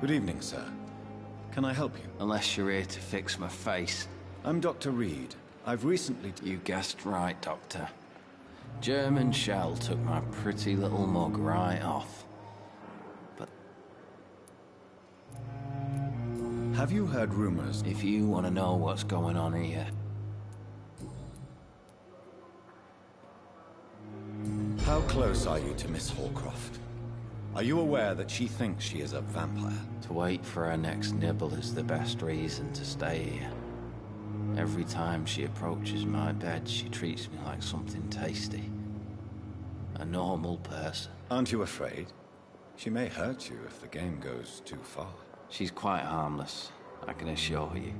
Good evening, sir. Can I help you? Unless you're here to fix my face. I'm Dr. Reed. I've recently... You guessed right, Doctor. German shell took my pretty little mug right off. But... Have you heard rumors? If you want to know what's going on here... How close are you to Miss Horcroft? Are you aware that she thinks she is a vampire? To wait for her next nibble is the best reason to stay here. Every time she approaches my bed, she treats me like something tasty. A normal person. Aren't you afraid? She may hurt you if the game goes too far. She's quite harmless, I can assure you.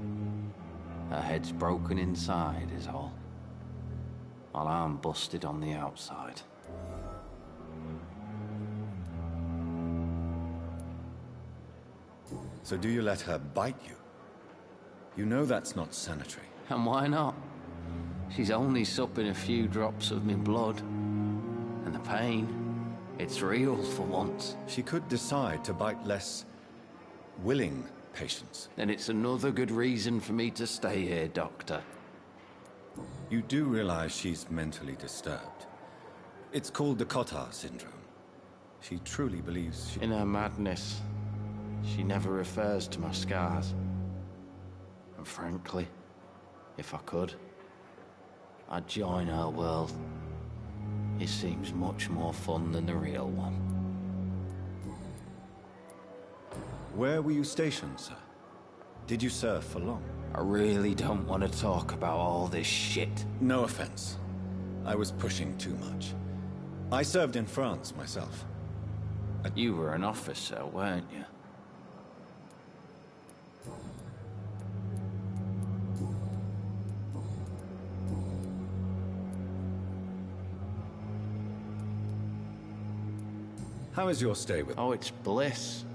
Her head's broken inside is all. While I'm busted on the outside. So do you let her bite you? You know that's not sanitary. And why not? She's only supping a few drops of me blood. And the pain, it's real for once. She could decide to bite less willing patients. Then it's another good reason for me to stay here, Doctor. You do realize she's mentally disturbed. It's called the Cotard syndrome. She truly believes she... In her madness, she never refers to my scars. And frankly, if I could, I'd join her world. It seems much more fun than the real one. Where were you stationed, sir? Did you serve for long? I really don't want to talk about all this shit. No offense. I was pushing too much. I served in France myself. You were an officer, weren't you? How is your stay with... Oh, it's bliss.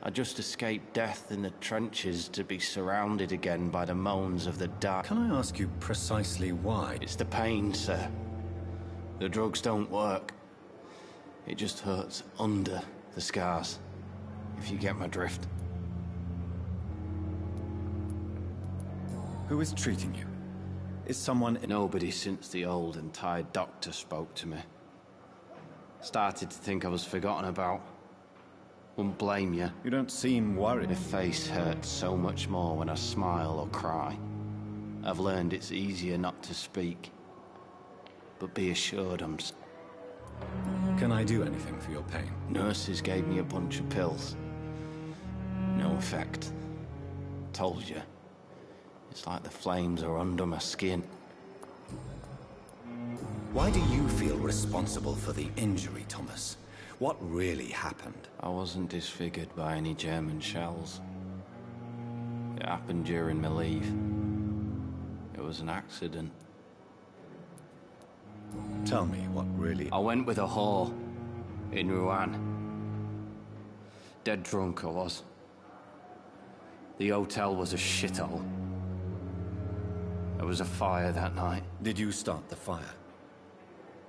I just escaped death in the trenches to be surrounded again by the moans of the dark. Can I ask you precisely why? It's the pain, sir. The drugs don't work. It just hurts under the scars, if you get my drift. Who is treating you? Is someone... Nobody since the old and tired doctor spoke to me. Started to think I was forgotten about. Wouldn't blame you. You don't seem worried. My face hurts so much more when I smile or cry. I've learned it's easier not to speak. But be assured I'm... Can I do anything for your pain? Nurses gave me a bunch of pills. No effect. Told you. It's like the flames are under my skin. Why do you feel responsible for the injury, Thomas? What really happened? I wasn't disfigured by any German shells. It happened during my leave. It was an accident. Tell me what really... I went with a whore in Rouen. Dead drunk I was. The hotel was a shithole. There was a fire that night. Did you start the fire?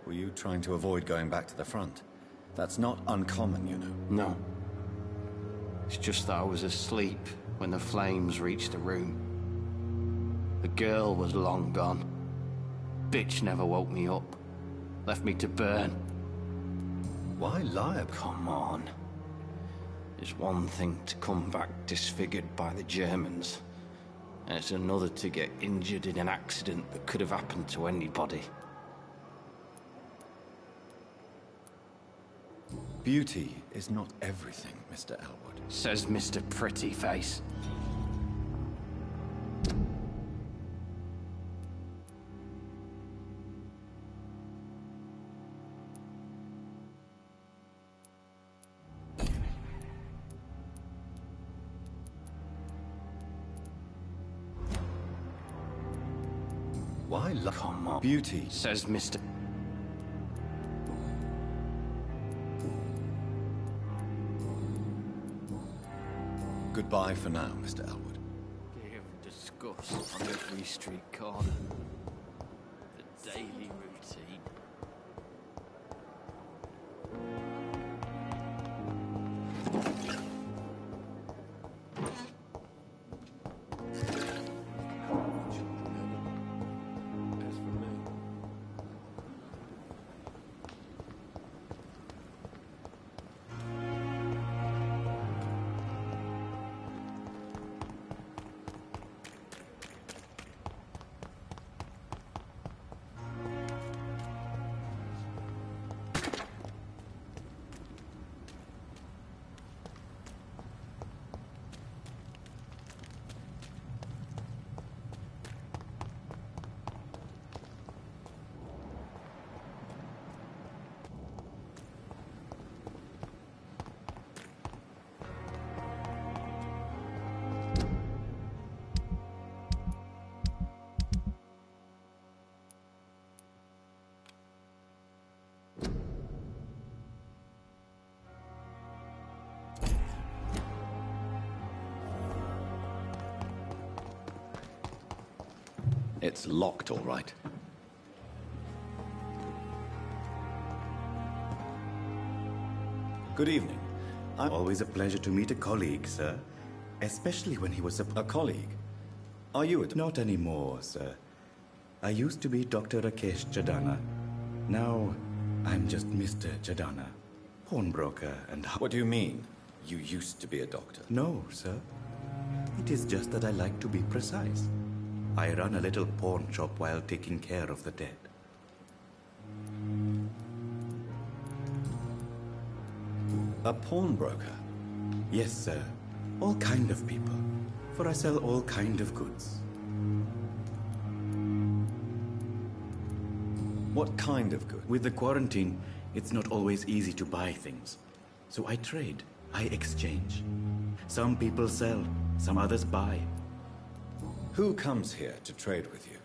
Were you trying to avoid going back to the front? That's not uncommon, you know. No. It's just that I was asleep when the flames reached the room. The girl was long gone. Bitch never woke me up. Left me to burn. Why lie about... Come on. It's one thing to come back disfigured by the Germans. And it's another to get injured in an accident that could have happened to anybody. Beauty is not everything, Mr. Elwood. Says Mr. Pretty Face. Why lie? Come on. Beauty. Says Mr. Goodbye for now, Mr. Elwood. Give disgust on every street corner. The daily routine. It's locked, all right. Good evening. Always a pleasure to meet a colleague, sir. Especially when he was A colleague? Are you a... Not anymore, sir. I used to be Dr. Rakesh Chadana. Now, I'm just Mr. Chadana. Pawnbroker and... What do you mean? You used to be a doctor? No, sir. It is just that I like to be precise. I run a little pawn shop while taking care of the dead. A pawnbroker? Yes, sir. All kind of people. For I sell all kind of goods. What kind of good? With the quarantine, it's not always easy to buy things. So I trade. I exchange. Some people sell, some others buy. Who comes here to trade with you?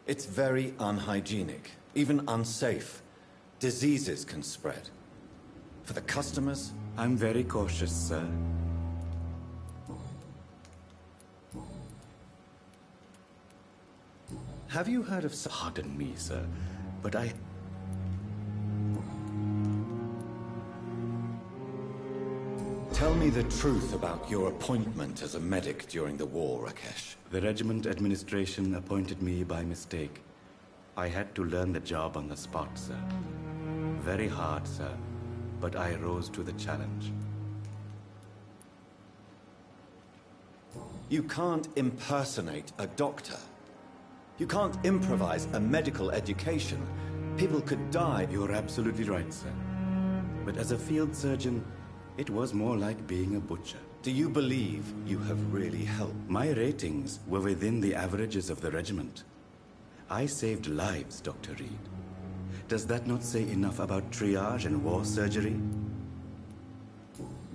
It's very unhygienic, even unsafe. Diseases can spread. For the customers? I'm very cautious, sir. Have you heard of... Pardon me, sir, but I... Tell me the truth about your appointment as a medic during the war, Rakesh. The regiment administration appointed me by mistake. I had to learn the job on the spot, sir. Very hard, sir, but I rose to the challenge. You can't impersonate a doctor. You can't improvise a medical education. People could die. You're absolutely right, sir. But as a field surgeon, it was more like being a butcher. Do you believe you have really helped? My ratings were within the averages of the regiment. I saved lives, Dr. Reed. Does that not say enough about triage and war surgery?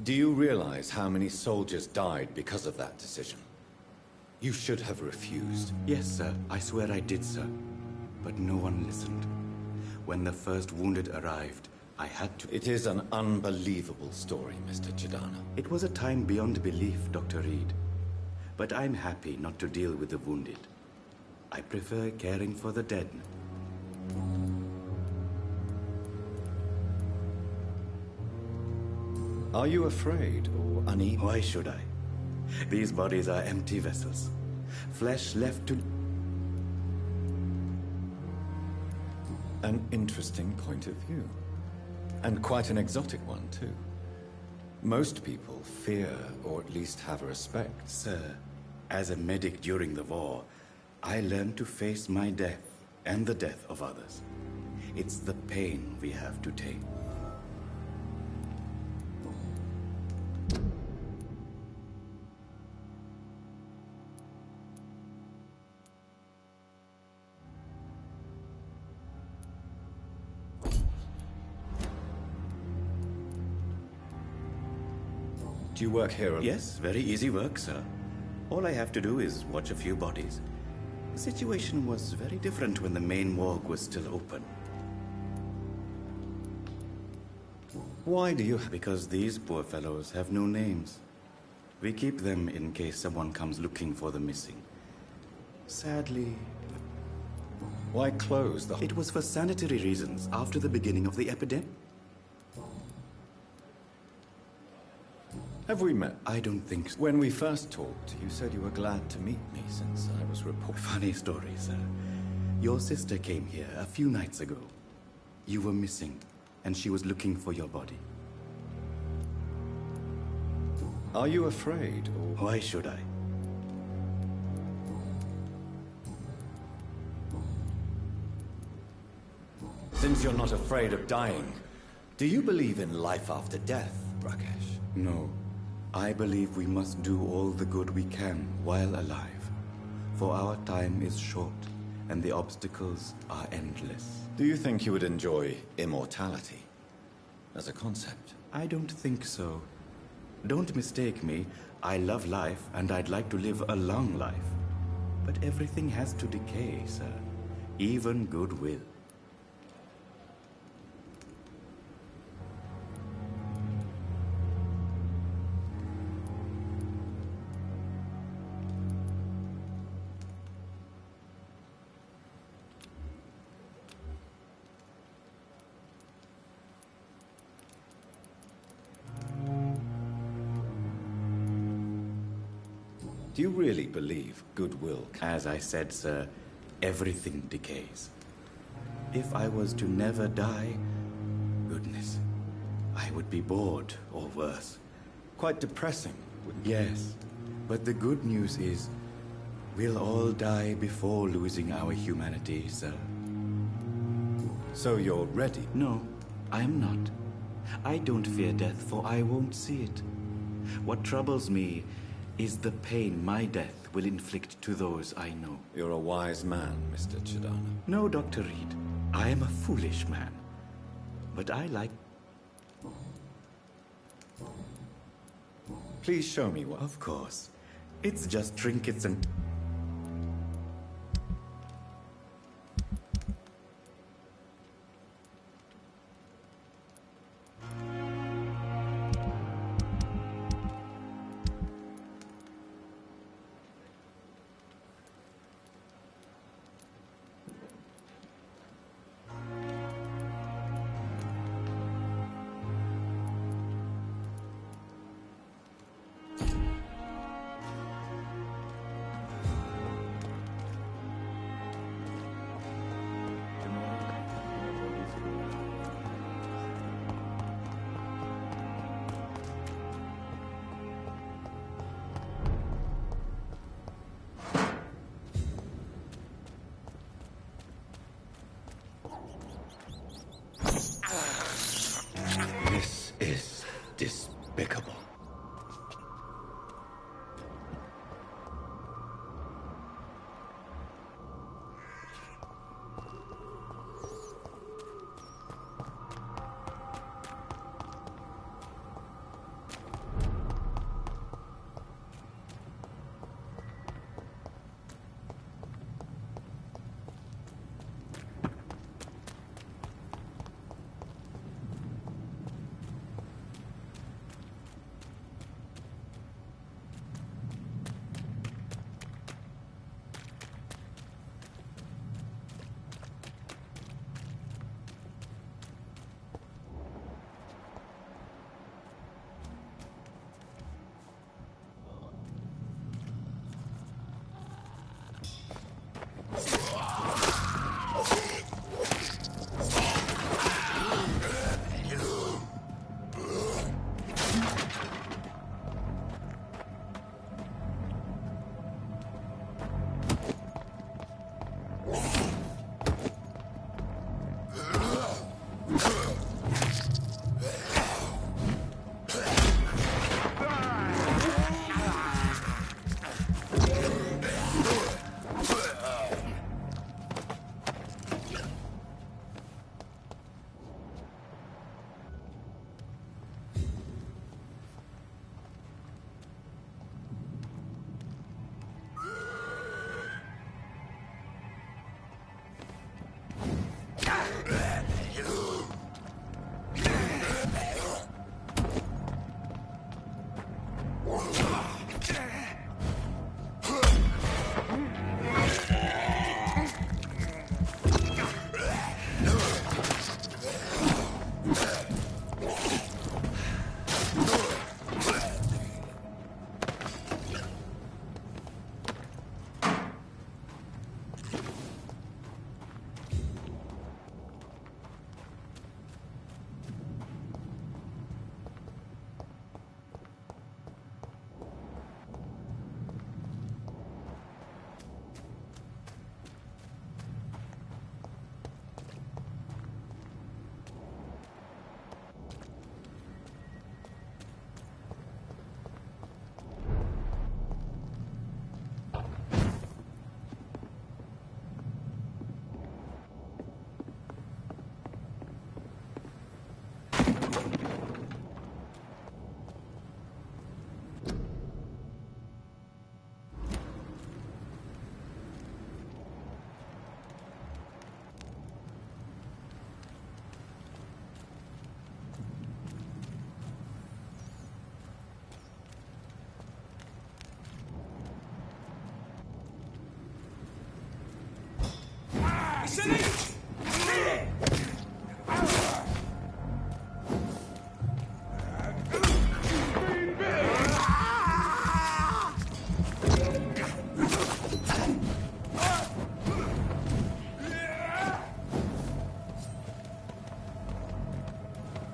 Do you realize how many soldiers died because of that decision? You should have refused. Yes, sir. I swear I did, sir. But no one listened. When the first wounded arrived, I had to... It is an unbelievable story, Mr. Chadana. It was a time beyond belief, Dr. Reed. But I'm happy not to deal with the wounded. I prefer caring for the dead. Are you afraid or uneasy? Why should I? These bodies are empty vessels. Flesh left to... An interesting point of view. And quite an exotic one, too. Most people fear, or at least have respect. Sir, as a medic during the war, I learned to face my death and the death of others. It's the pain we have to take. Do you work here? Yes, very easy work, sir. All I have to do is watch a few bodies. The situation was very different when the main morgue was still open. Why do you... Because these poor fellows have no names. We keep them in case someone comes looking for the missing. Sadly... Why close the... It was for sanitary reasons after the beginning of the epidemic. Have we met? I don't think so. When we first talked, you said you were glad to meet me since I was reported. Funny story, sir. Your sister came here a few nights ago. You were missing, and she was looking for your body. Are you afraid, or... Why should I? Since you're not afraid of dying, do you believe in life after death, Rakesh? No. I believe we must do all the good we can while alive. For our time is short, and the obstacles are endless. Do you think you would enjoy immortality as a concept? I don't think so. Don't mistake me. I love life, and I'd like to live a long life. But everything has to decay, sir. Even goodwill. Do you really believe goodwill can... As I said, sir, everything decays. If I was to never die, goodness, I would be bored or worse. Quite depressing, wouldn't it? Yes, but the good news is, we'll all die before losing our humanity, sir. So you're ready? No, I am not. I don't fear death, for I won't see it. What troubles me is the pain my death will inflict to those I know. You're a wise man, Mr. Chidana. No, Dr. Reed, I am a foolish man. But I like... Please show me what. Of course. It's just trinkets and...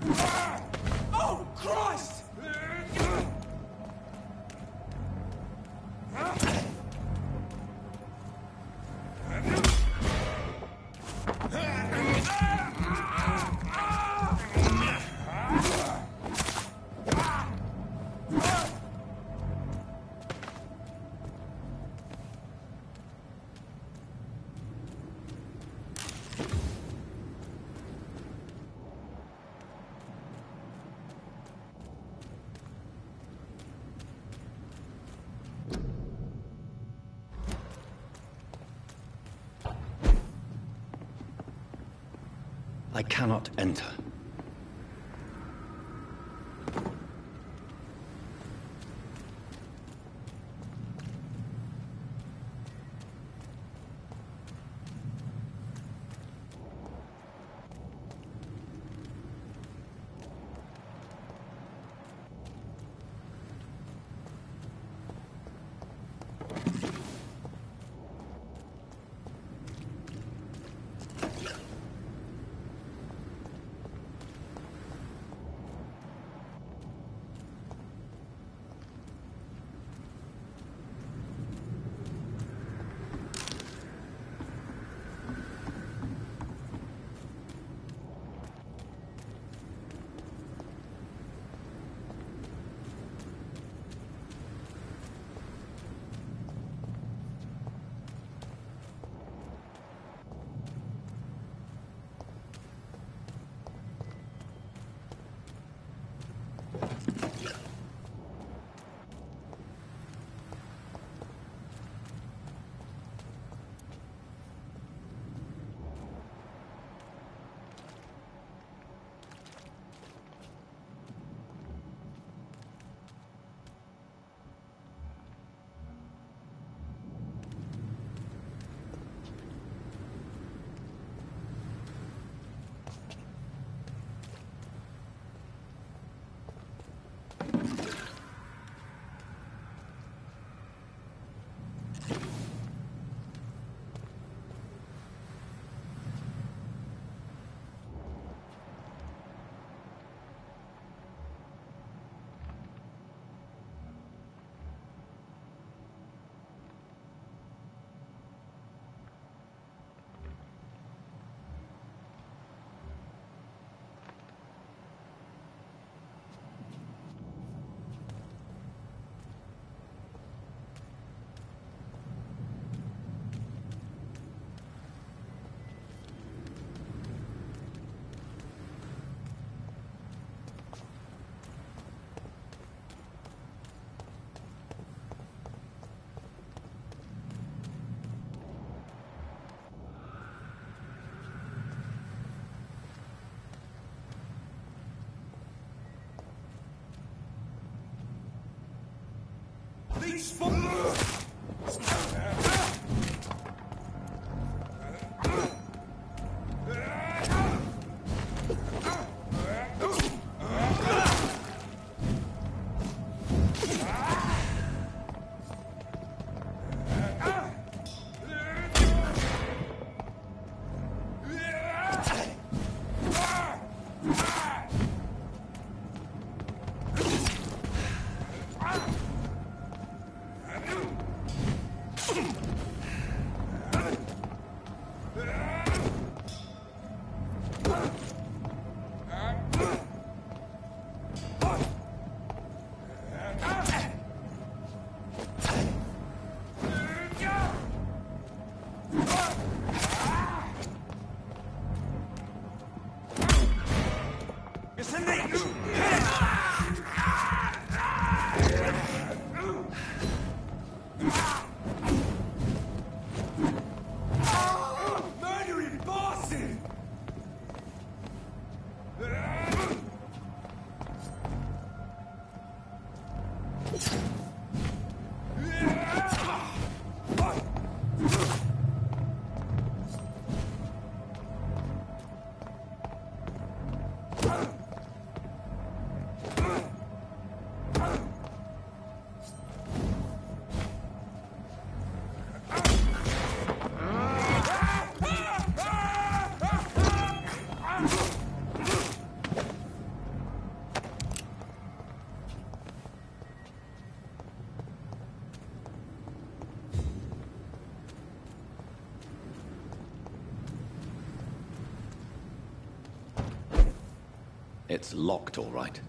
Oh, Christ! I cannot enter. It's locked, all right.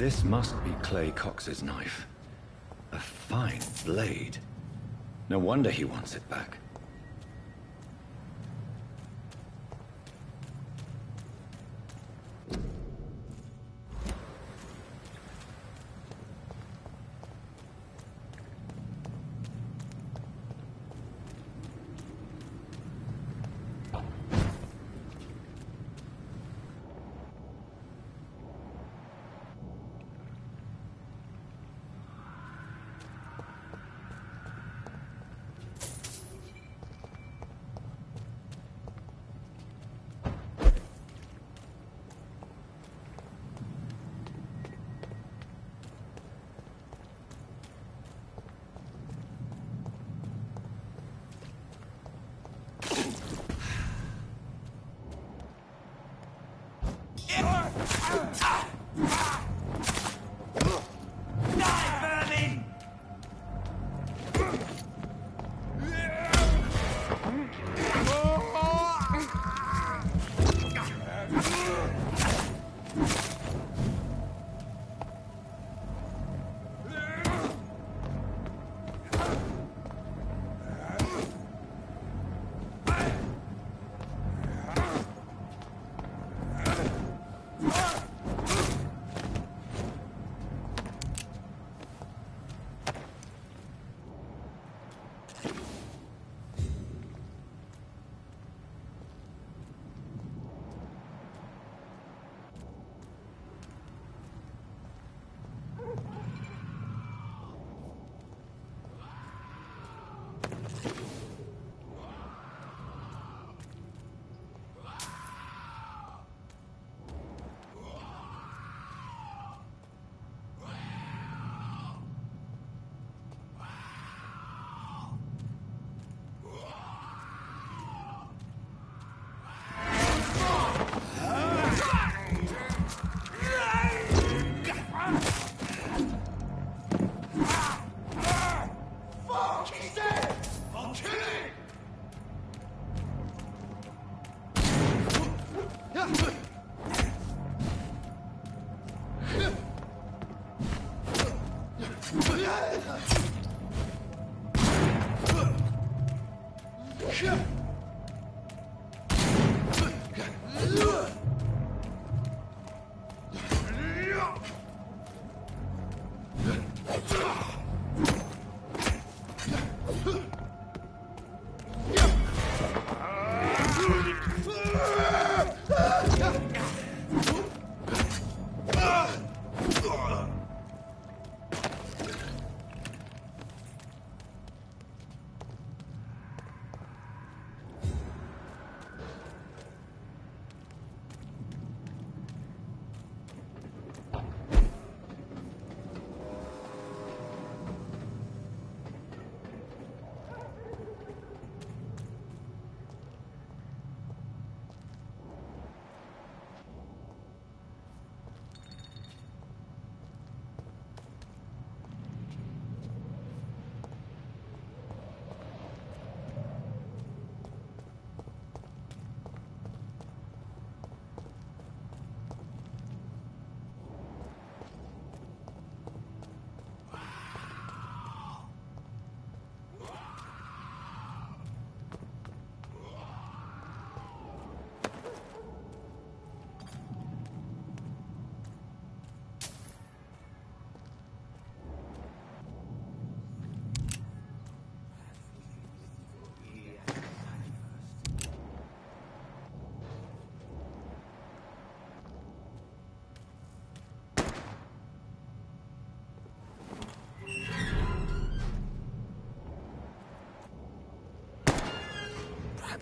This must be Clay Cox's knife. A fine blade. No wonder he wants it back.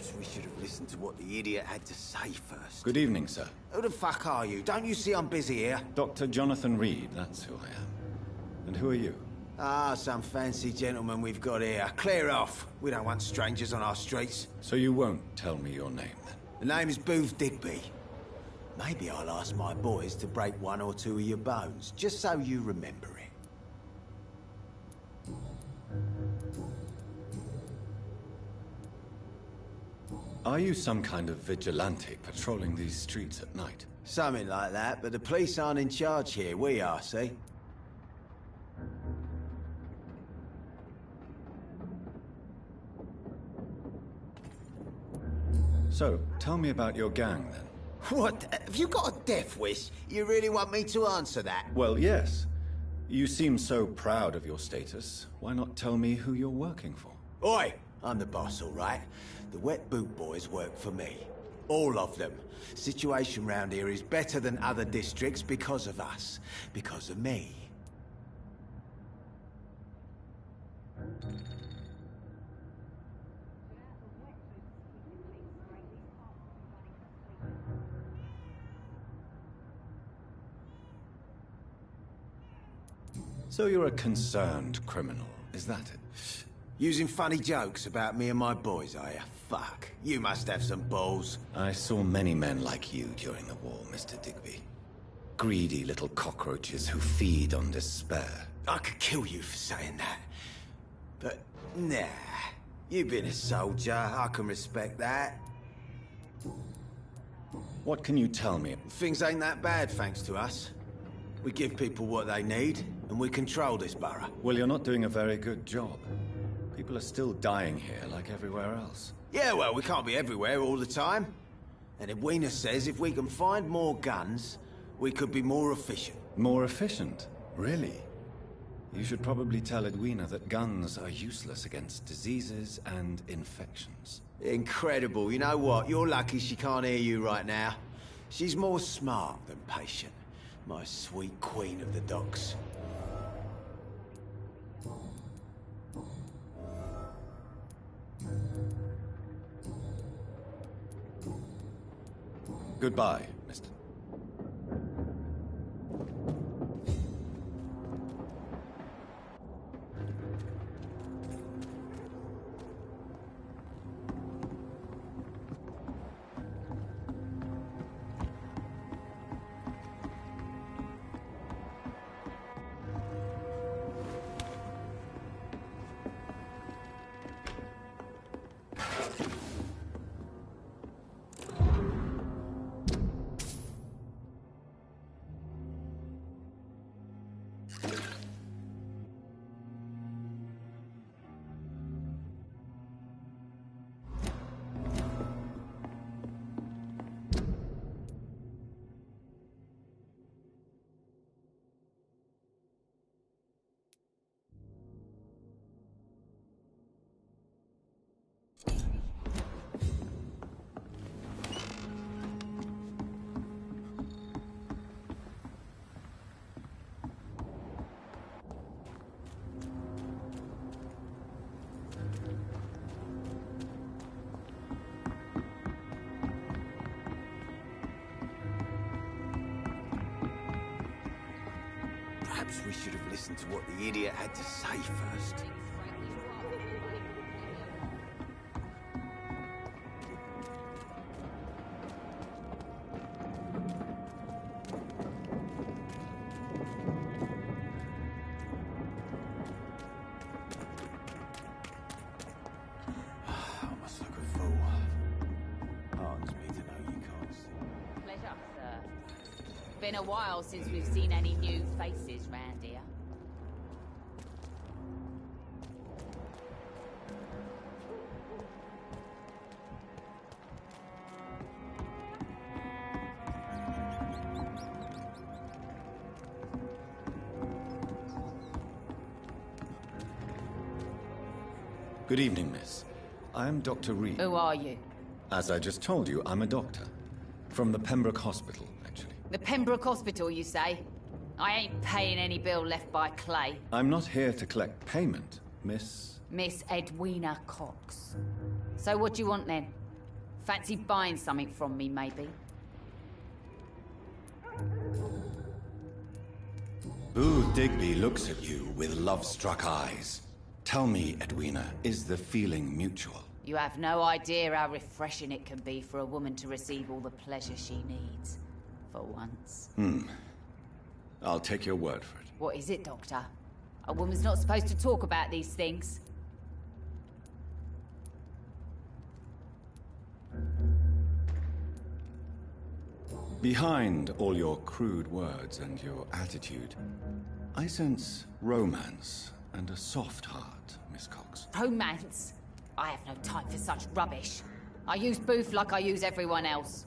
Perhaps we should have listened to what the idiot had to say first. Good evening, sir. Who the fuck are you? Don't you see I'm busy here? Dr. Jonathan Reed, that's who I am. And who are you? Ah, some fancy gentleman we've got here. Clear off. We don't want strangers on our streets. So you won't tell me your name, then? The name is Booth Digby. Maybe I'll ask my boys to break one or two of your bones, just so you remember it. Are you some kind of vigilante patrolling these streets at night? Something like that, but the police aren't in charge here. We are, see? So, tell me about your gang, then. What? Have you got a death wish? You really want me to answer that? Well, yes. You seem so proud of your status. Why not tell me who you're working for? Oi! I'm the boss, all right? The Wet Boot Boys work for me. All of them. Situation round here is better than other districts because of us. Because of me. So you're a concerned criminal, is that it? Using funny jokes about me and my boys, are you? Fuck. You must have some balls. I saw many men like you during the war, Mr. Digby. Greedy little cockroaches who feed on despair. I could kill you for saying that. But, nah. You've been a soldier. I can respect that. What can you tell me? Things ain't that bad, thanks to us. We give people what they need, and we control this borough. Well, you're not doing a very good job. People are still dying here like everywhere else. Yeah, well, we can't be everywhere all the time. And Edwina says if we can find more guns, we could be more efficient. More efficient? Really? You should probably tell Edwina that guns are useless against diseases and infections. Incredible. You know what? You're lucky she can't hear you right now. She's more smart than patient. My sweet queen of the docks. Goodbye, Mr. Perhaps we should have listened to what the idiot had to say first. I must look a fool. Heartens me to know you can't see. Pleasure, sir. Been a while since we've seen any new faces round here. Good evening, miss. I am Dr. Reed. Who are you? As I just told you, I'm a doctor. From the Pembroke Hospital, actually. The Pembroke Hospital, you say? I ain't paying any bill left by Clay. I'm not here to collect payment, Miss... Miss Edwina Cox. So what do you want then? Fancy buying something from me, maybe? Booth Digby looks at you with love-struck eyes. Tell me, Edwina, is the feeling mutual? You have no idea how refreshing it can be for a woman to receive all the pleasure she needs. For once. I'll take your word for it. What is it, Doctor? A woman's not supposed to talk about these things. Behind all your crude words and your attitude, I sense romance and a soft heart, Miss Cox. Romance? I have no time for such rubbish. I use Booth like I use everyone else.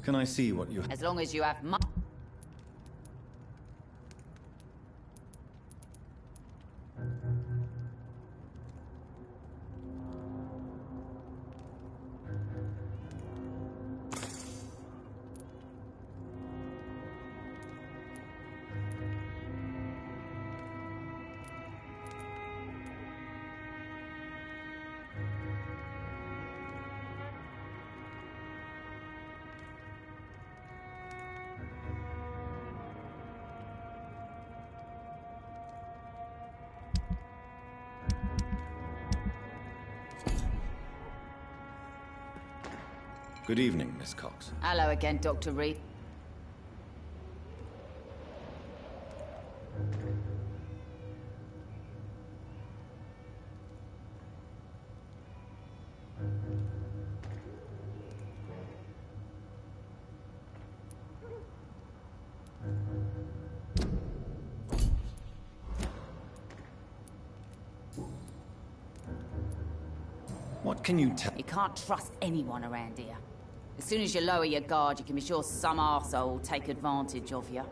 Can I see what you have? As long as you have money. Good evening, Miss Cox. Hello again, Dr. Reed. What can you tell? You can't trust anyone around here. As soon as you lower your guard, you can be sure some arsehole will take advantage of you.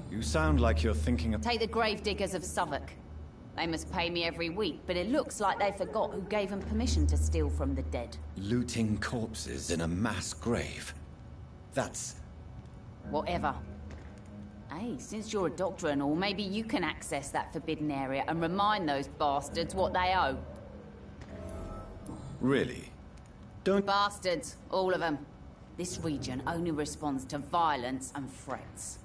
You sound like you're thinking of... Take the gravediggers of Southwark. They must pay me every week, but it looks like they forgot who gave them permission to steal from the dead. Looting corpses in a mass grave. That's... Whatever. Hey, since you're a doctor and all, maybe you can access that forbidden area and remind those bastards what they owe. Really? Don't... Bastards, all of them. This region only responds to violence and threats.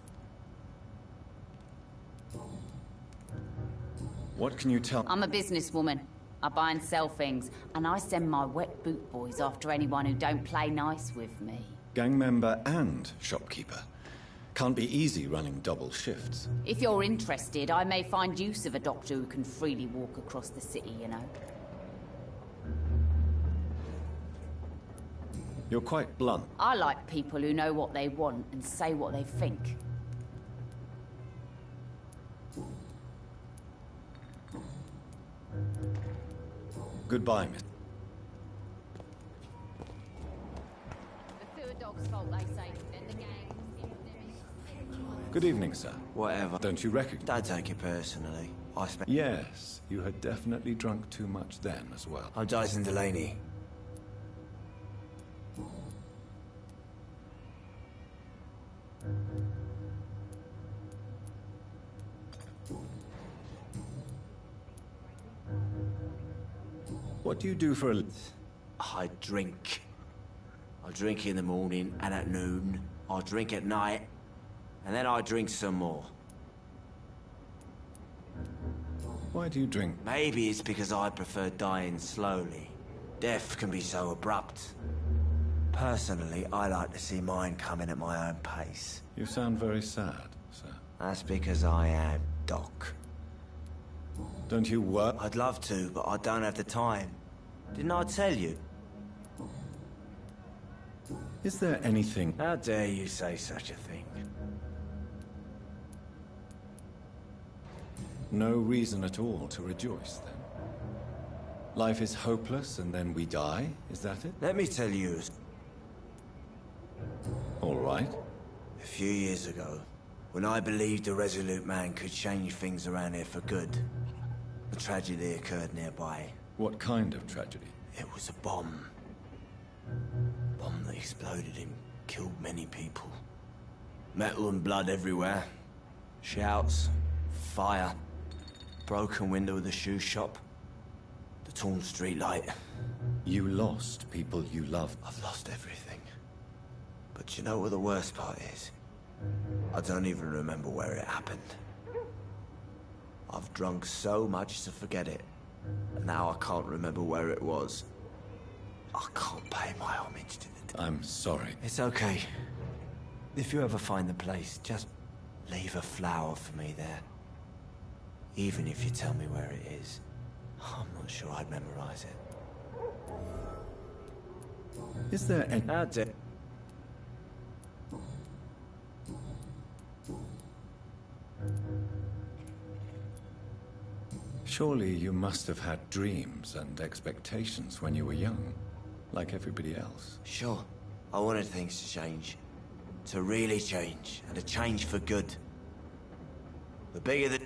What can you tell... I'm a businesswoman. I buy and sell things, and I send my wet boot boys after anyone who don't play nice with me. Gang member and shopkeeper. Can't be easy running double shifts. If you're interested, I may find use of a doctor who can freely walk across the city, you know. You're quite blunt. I like people who know what they want and say what they think. Goodbye, miss. The fewer dog's fault, they say, then the gang. Good evening, sir. Whatever. Don't you recognize... Don't take it personally. I spent... Yes, you had definitely drunk too much then as well. I'm Dyson Delaney. What do you do for a... I drink. I drink in the morning and at noon. I drink at night. And then I drink some more. Why do you drink? Maybe it's because I prefer dying slowly. Death can be so abrupt. Personally, I like to see mine coming at my own pace. You sound very sad, sir. That's because I am Doc. Don't you work? I'd love to, but I don't have the time. Didn't I tell you? Is there anything... How dare you say such a thing? No reason at all to rejoice, then? Life is hopeless and then we die, is that it? Let me tell you. All right. A few years ago, when I believed a resolute man could change things around here for good, a tragedy occurred nearby. What kind of tragedy? It was a bomb. Bomb that exploded and killed many people. Metal and blood everywhere. Shouts, fire, broken window of the shoe shop, the torn street light. You lost people you loved. I've lost everything. But you know what the worst part is? I don't even remember where it happened. I've drunk so much to forget it. And now I can't remember where it was. I can't pay my homage to the... I'm sorry. It's okay. If you ever find the place, just leave a flower for me there. Even if you tell me where it is. I'm not sure I'd memorize it. Is there any... That's it. Surely you must have had dreams and expectations when you were young, like everybody else. Sure. I wanted things to change. To really change, and to change for good. The bigger the...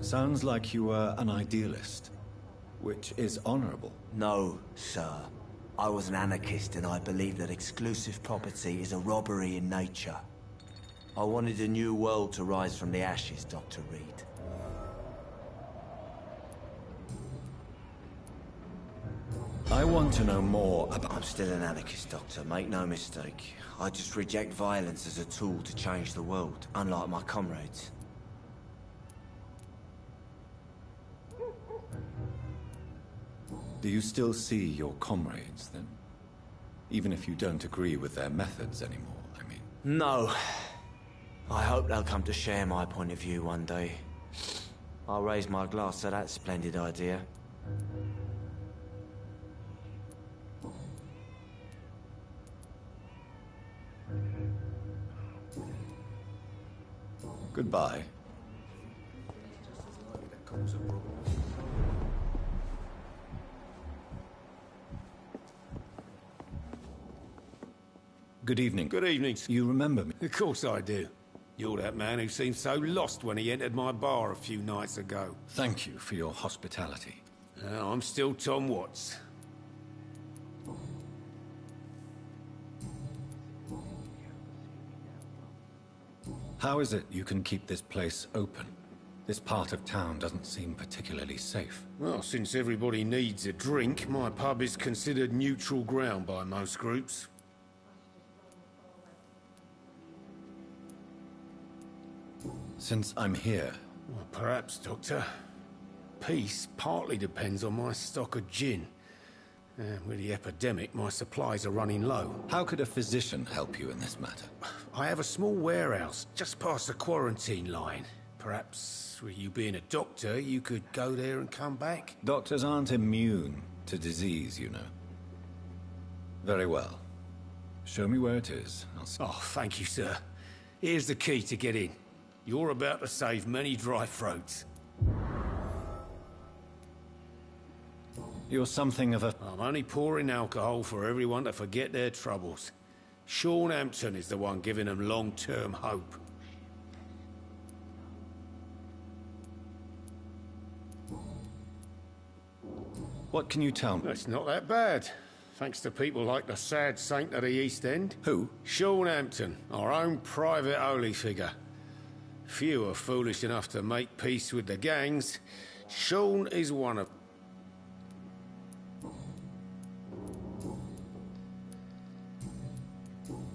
Sounds like you were an idealist, which is honorable. No, sir. I was an anarchist and I believed that exclusive property is a robbery in nature. I wanted a new world to rise from the ashes, Dr. Reed. I want to know more about... I'm still an anarchist, Doctor, make no mistake. I just reject violence as a tool to change the world, unlike my comrades. Do you still see your comrades, then? Even if you don't agree with their methods anymore, I mean. No. I hope they'll come to share my point of view one day. I'll raise my glass to that splendid idea. Goodbye. Good evening. Good evening. You remember me? Of course I do. You're that man who seemed so lost when he entered my bar a few nights ago. Thank you for your hospitality. I'm still Tom Watts. How is it you can keep this place open? This part of town doesn't seem particularly safe. Well, since everybody needs a drink, my pub is considered neutral ground by most groups. Since I'm here... Well, perhaps, Doctor. Peace partly depends on my stock of gin. With the epidemic, my supplies are running low. How could a physician help you in this matter? I have a small warehouse just past the quarantine line. Perhaps, with you being a doctor, you could go there and come back? Doctors aren't immune to disease, you know. Very well. Show me where it is. I'll see. Oh, thank you, sir. Here's the key to get in. You're about to save many dry throats. You're something of a... I'm only pouring alcohol for everyone to forget their troubles. Sean Hampton is the one giving them long-term hope. What can you tell me? It's not that bad. Thanks to people like the sad saint of the East End. Who? Sean Hampton, our own private holy figure. Few are foolish enough to make peace with the gangs. Sean is one of...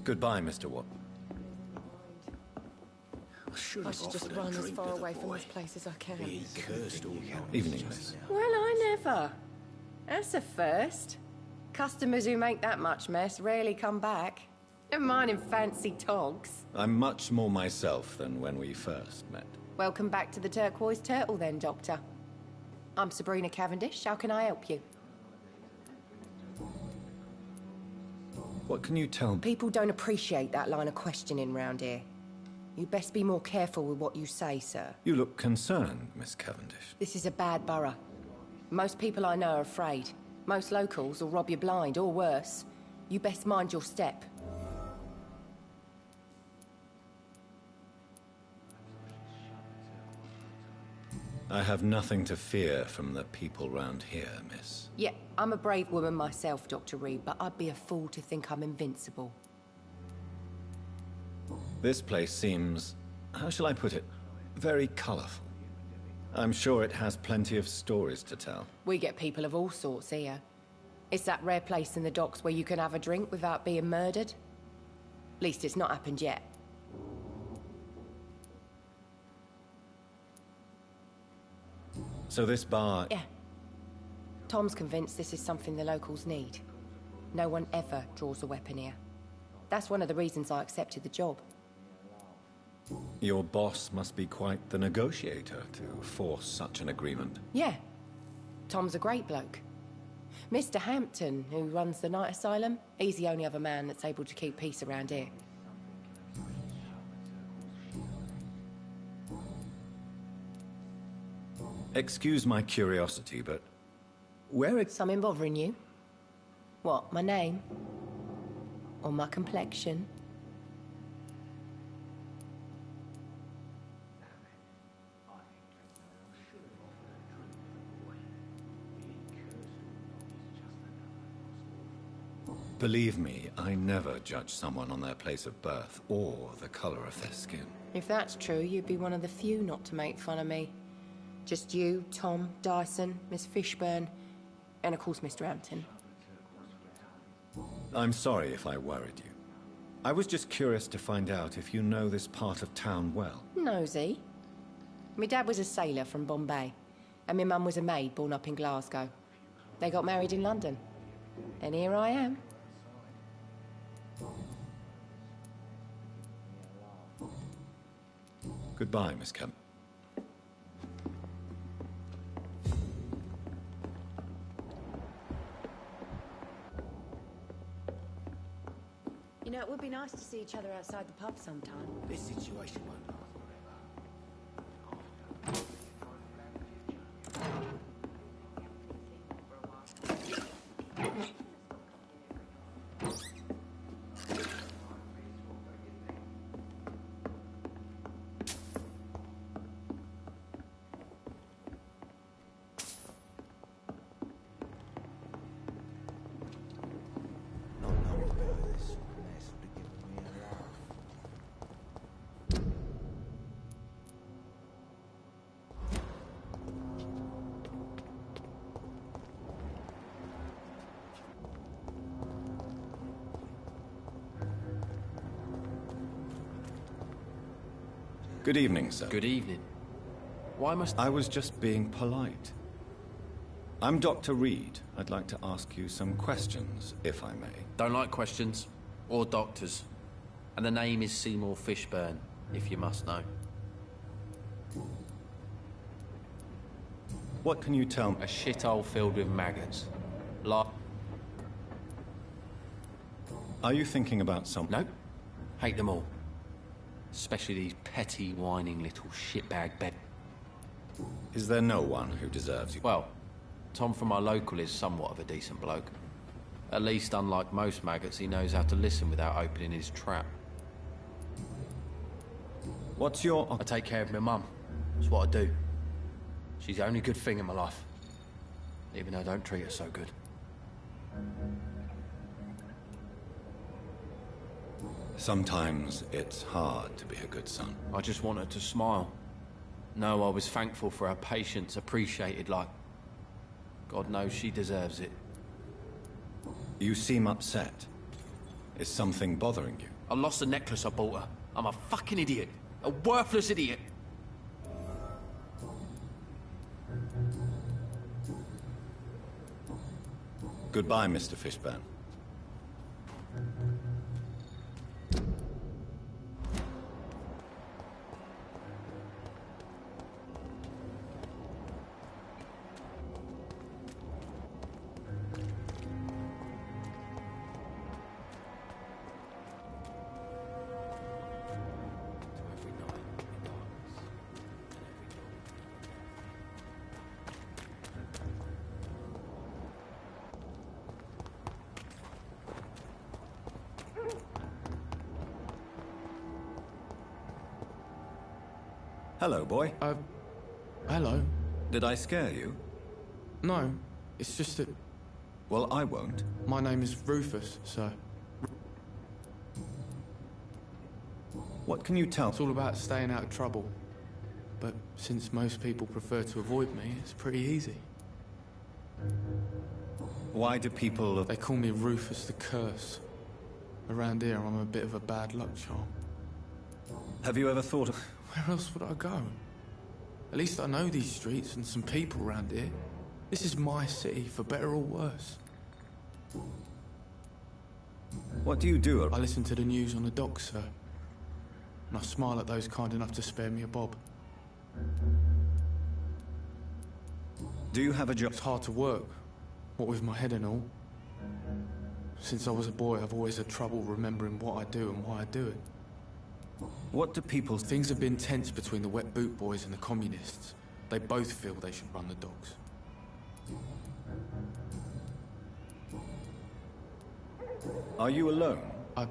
Goodbye, Mr. Watt. I should just run as far away from this place as I can. Evening, miss. Well, I never. That's a first. Customers who make that much mess rarely come back. Never mind in fancy togs. I'm much more myself than when we first met. Welcome back to the Turquoise Turtle then, Doctor. I'm Sabrina Cavendish. How can I help you? What can you tell me? People don't appreciate that line of questioning round here. You best be more careful with what you say, sir. You look concerned, Miss Cavendish. This is a bad borough. Most people I know are afraid. Most locals will rob you blind, or worse. You best mind your step. I have nothing to fear from the people round here, miss. Yeah, I'm a brave woman myself, Dr. Reed, but I'd be a fool to think I'm invincible. This place seems, how shall I put it, very colourful. I'm sure it has plenty of stories to tell. We get people of all sorts here. It's that rare place in the docks where you can have a drink without being murdered. At least it's not happened yet. So this bar... Yeah. Tom's convinced this is something the locals need. No one ever draws a weapon here. That's one of the reasons I accepted the job. Your boss must be quite the negotiator to force such an agreement. Yeah. Tom's a great bloke. Mr. Hampton, who runs the night asylum, he's the only other man that's able to keep peace around here. Excuse my curiosity, but where is... Something bothering you? What, my name? Or my complexion? Believe me, I never judge someone on their place of birth or the color of their skin. If that's true, you'd be one of the few not to make fun of me. Just you, Tom, Dyson, Miss Fishburne, and of course Mr. Hampton. I'm sorry if I worried you. I was just curious to find out if you know this part of town well. Nosy. My dad was a sailor from Bombay, and my mum was a maid born up in Glasgow. They got married in London. And here I am. Goodbye, Miss Kemp. You know, it would be nice to see each other outside the pub sometime. This situation won't last Good evening, sir. Good evening. Why must... I was just being polite. I'm Dr. Reed. I'd like to ask you some questions, if I may. Don't like questions. Or doctors. And the name is Seymour Fishburne, if you must know. What can you tell me? A shithole filled with maggots. Are you thinking about something? Nope. Hate them all. Especially these petty, whining little shitbag bed. Is there no one who deserves you? Well, Tom from our local is somewhat of a decent bloke. At least, unlike most maggots, he knows how to listen without opening his trap. What's your... I take care of my mum. That's what I do. She's the only good thing in my life. Even though I don't treat her so good. Sometimes it's hard to be a good son. I just want her to smile. No, I was thankful for her patience, appreciated like... God knows she deserves it. You seem upset. Is something bothering you? I lost the necklace I bought her. I'm a fucking idiot. A worthless idiot. Goodbye, Mr. Fishburne. Hello, boy. Hello. Did I scare you? No, it's just that... Well, I won't. My name is Rufus, sir. What can you tell? It's all about staying out of trouble. But since most people prefer to avoid me, it's pretty easy. Why do people... They call me Rufus the Curse. Around here, I'm a bit of a bad luck charm. Have you ever thought of... Where else would I go? At least I know these streets and some people around here. This is my city, for better or worse. What do you do? I listen to the news on the docks, sir. And I smile at those kind enough to spare me a bob. Do you have a job? It's hard to work, what with my head and all. Since I was a boy, I've always had trouble remembering what I do and why I do it. What do people... Things have been tense between the wet boot boys and the communists. They both feel they should run the docks. Are you alone? I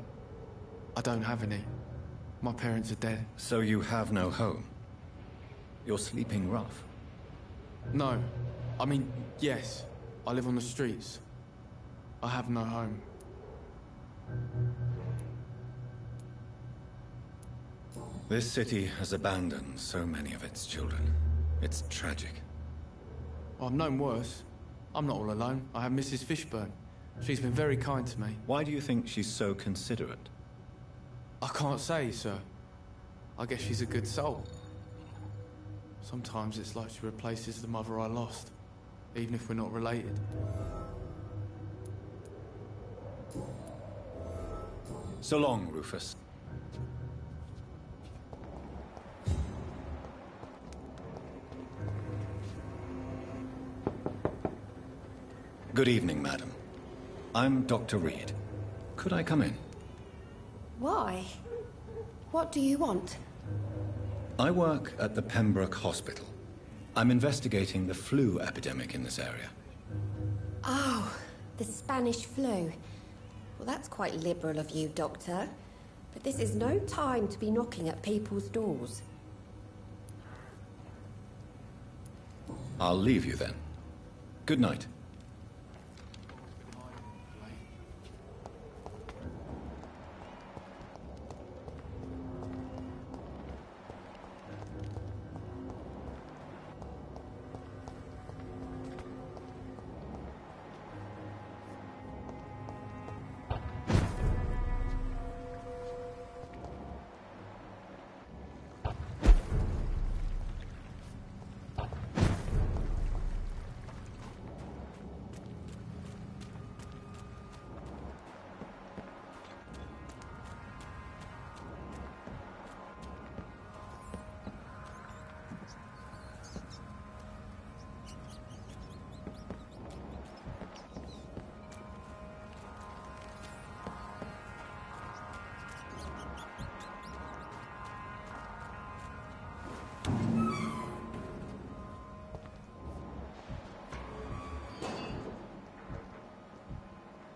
don't have any. My parents are dead. So you have no home? You're sleeping rough? No. I mean, yes. I live on the streets. I have no home. This city has abandoned so many of its children. It's tragic. I've known worse. I'm not all alone. I have Mrs. Fishburne. She's been very kind to me. Why do you think she's so considerate? I can't say, sir. I guess she's a good soul. Sometimes it's like she replaces the mother I lost, even if we're not related. So long, Rufus. Good evening, madam. I'm Dr. Reed. Could I come in? Why? What do you want? I work at the Pembroke Hospital. I'm investigating the flu epidemic in this area. Oh, the Spanish flu. Well, that's quite liberal of you, Doctor. But this is no time to be knocking at people's doors. I'll leave you then. Good night.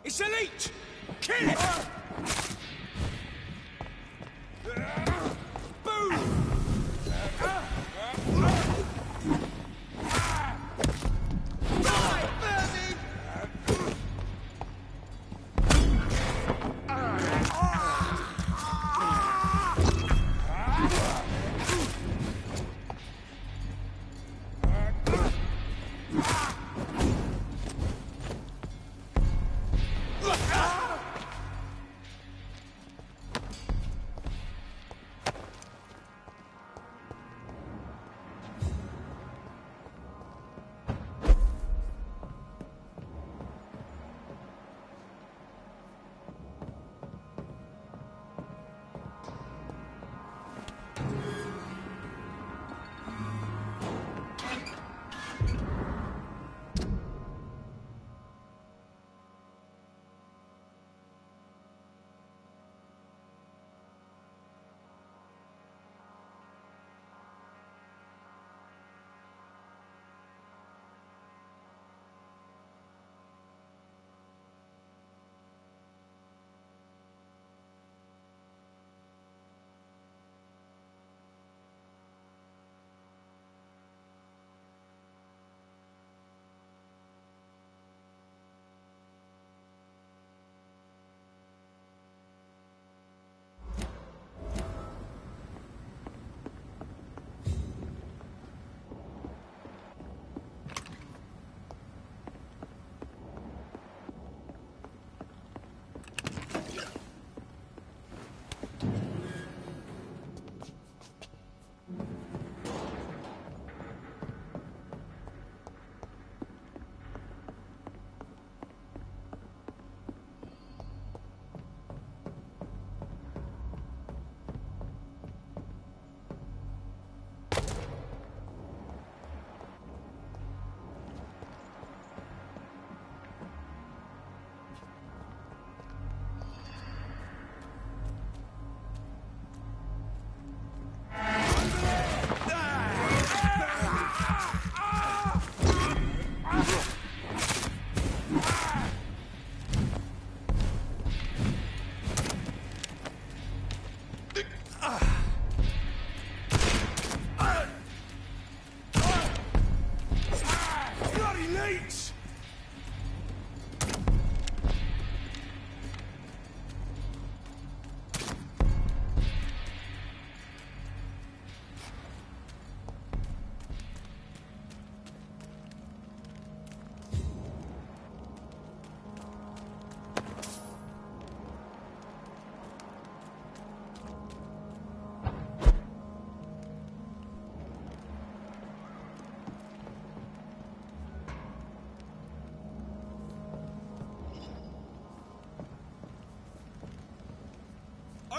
It's elite! Kill it!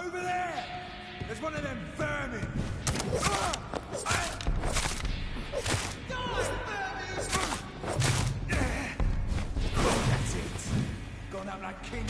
Over there! There's one of them vermin! That's it. Gone up like king.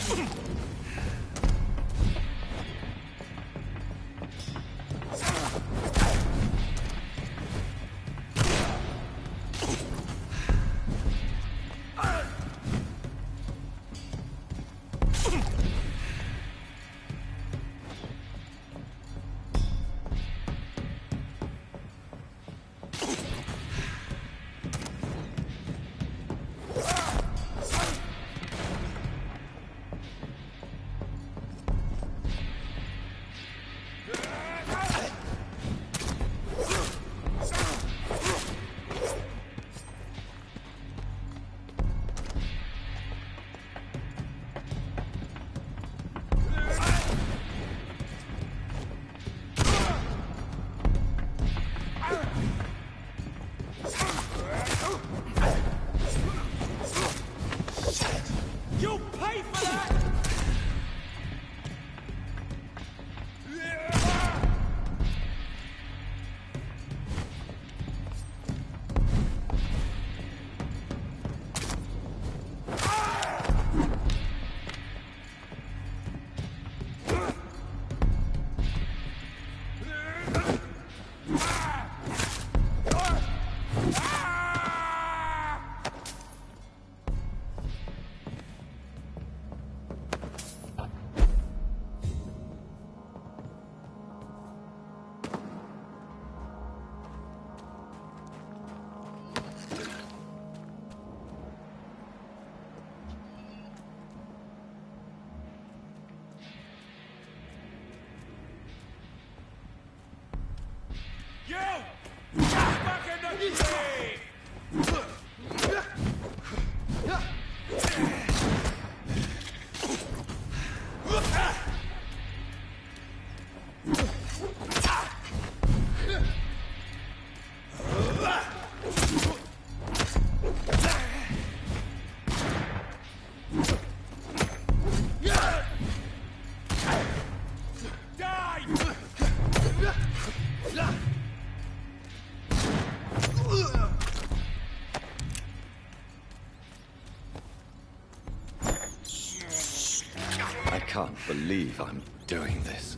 can't believe I'm doing this.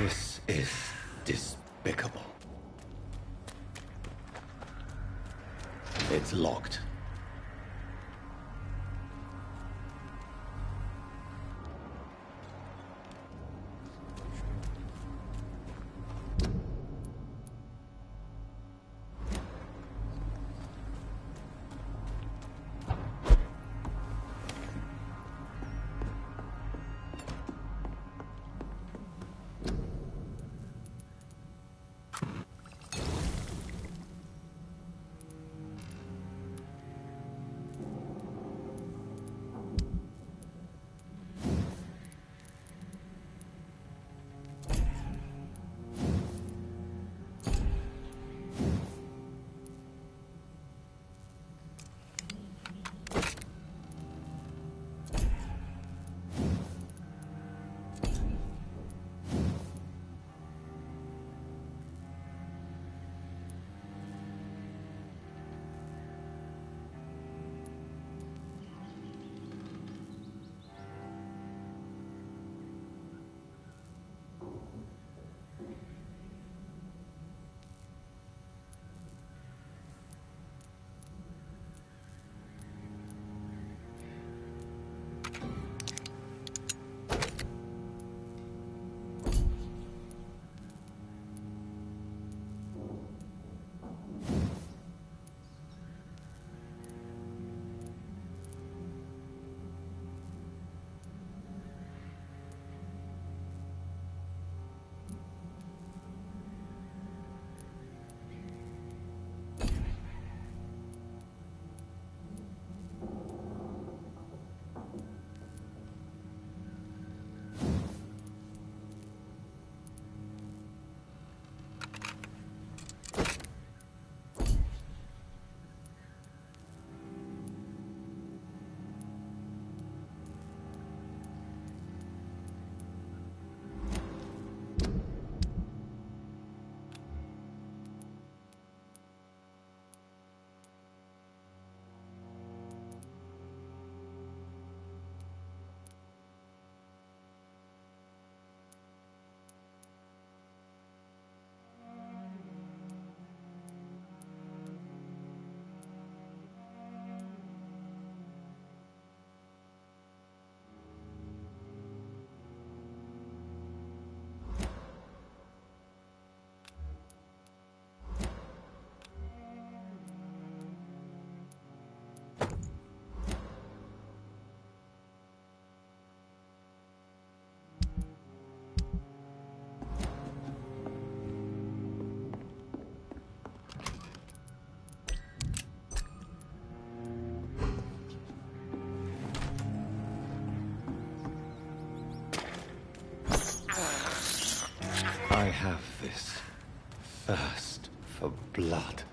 This is despicable. It's locked. I have this thirst for blood.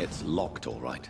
It's locked, all right.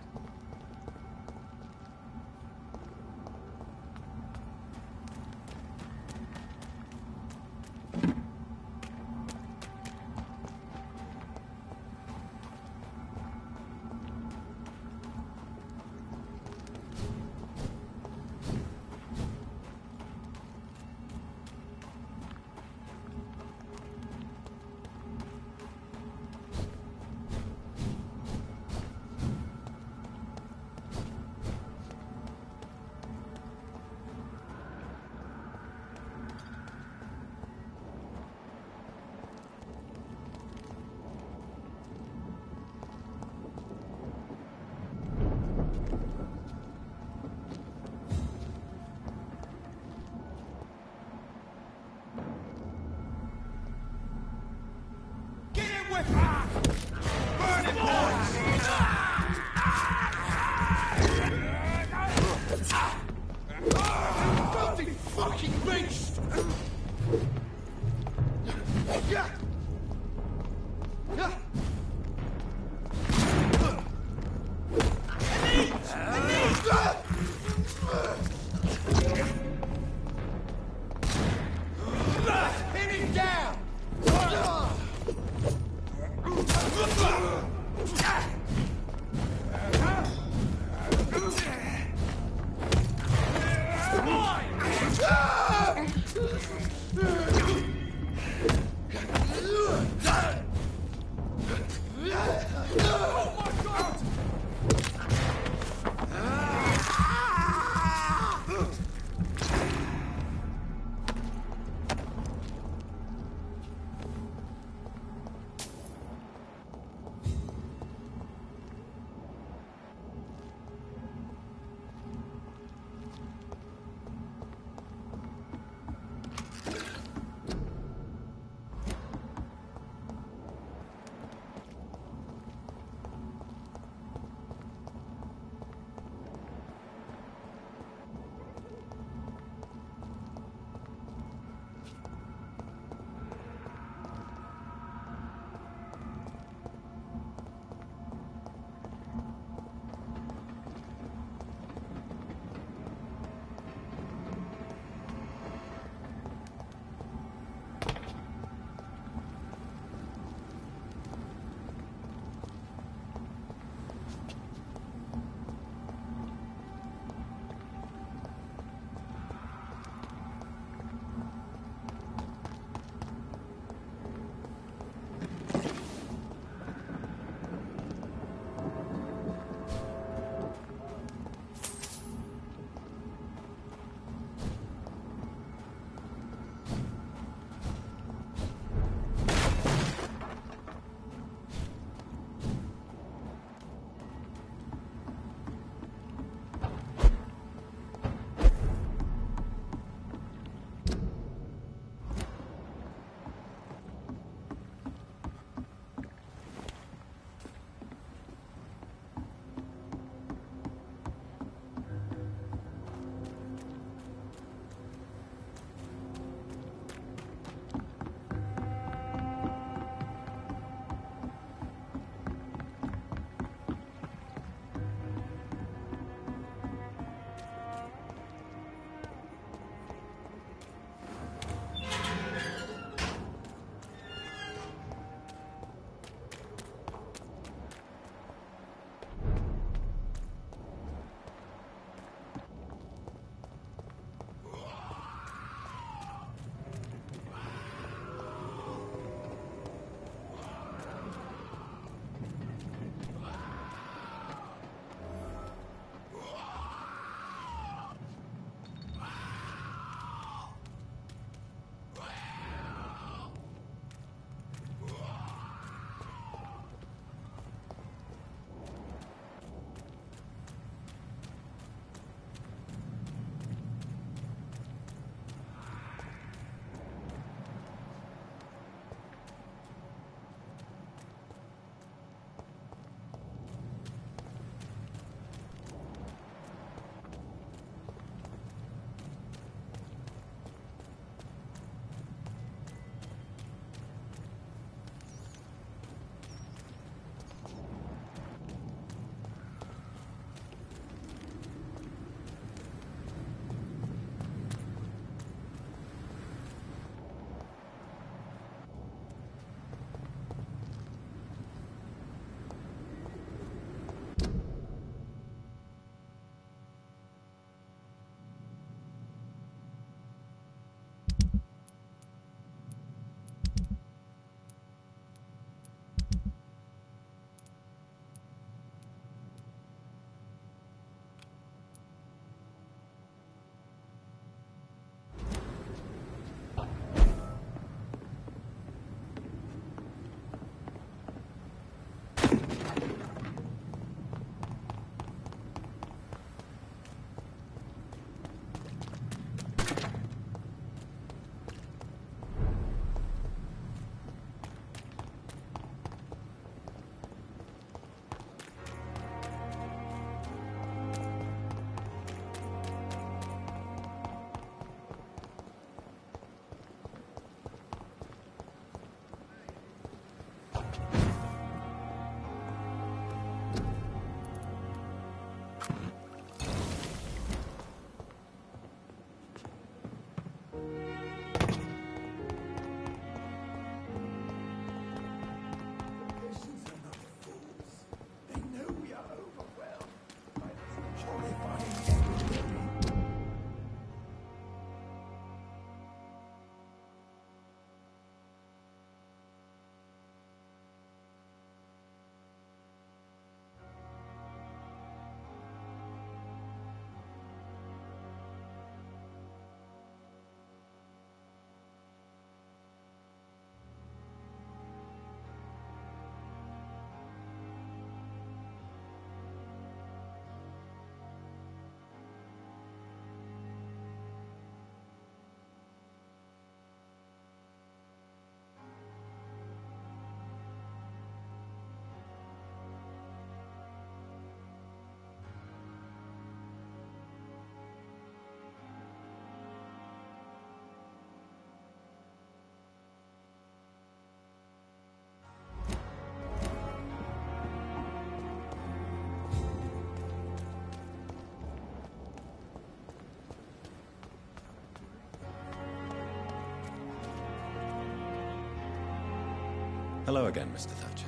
Hello again, Mr. Thatcher.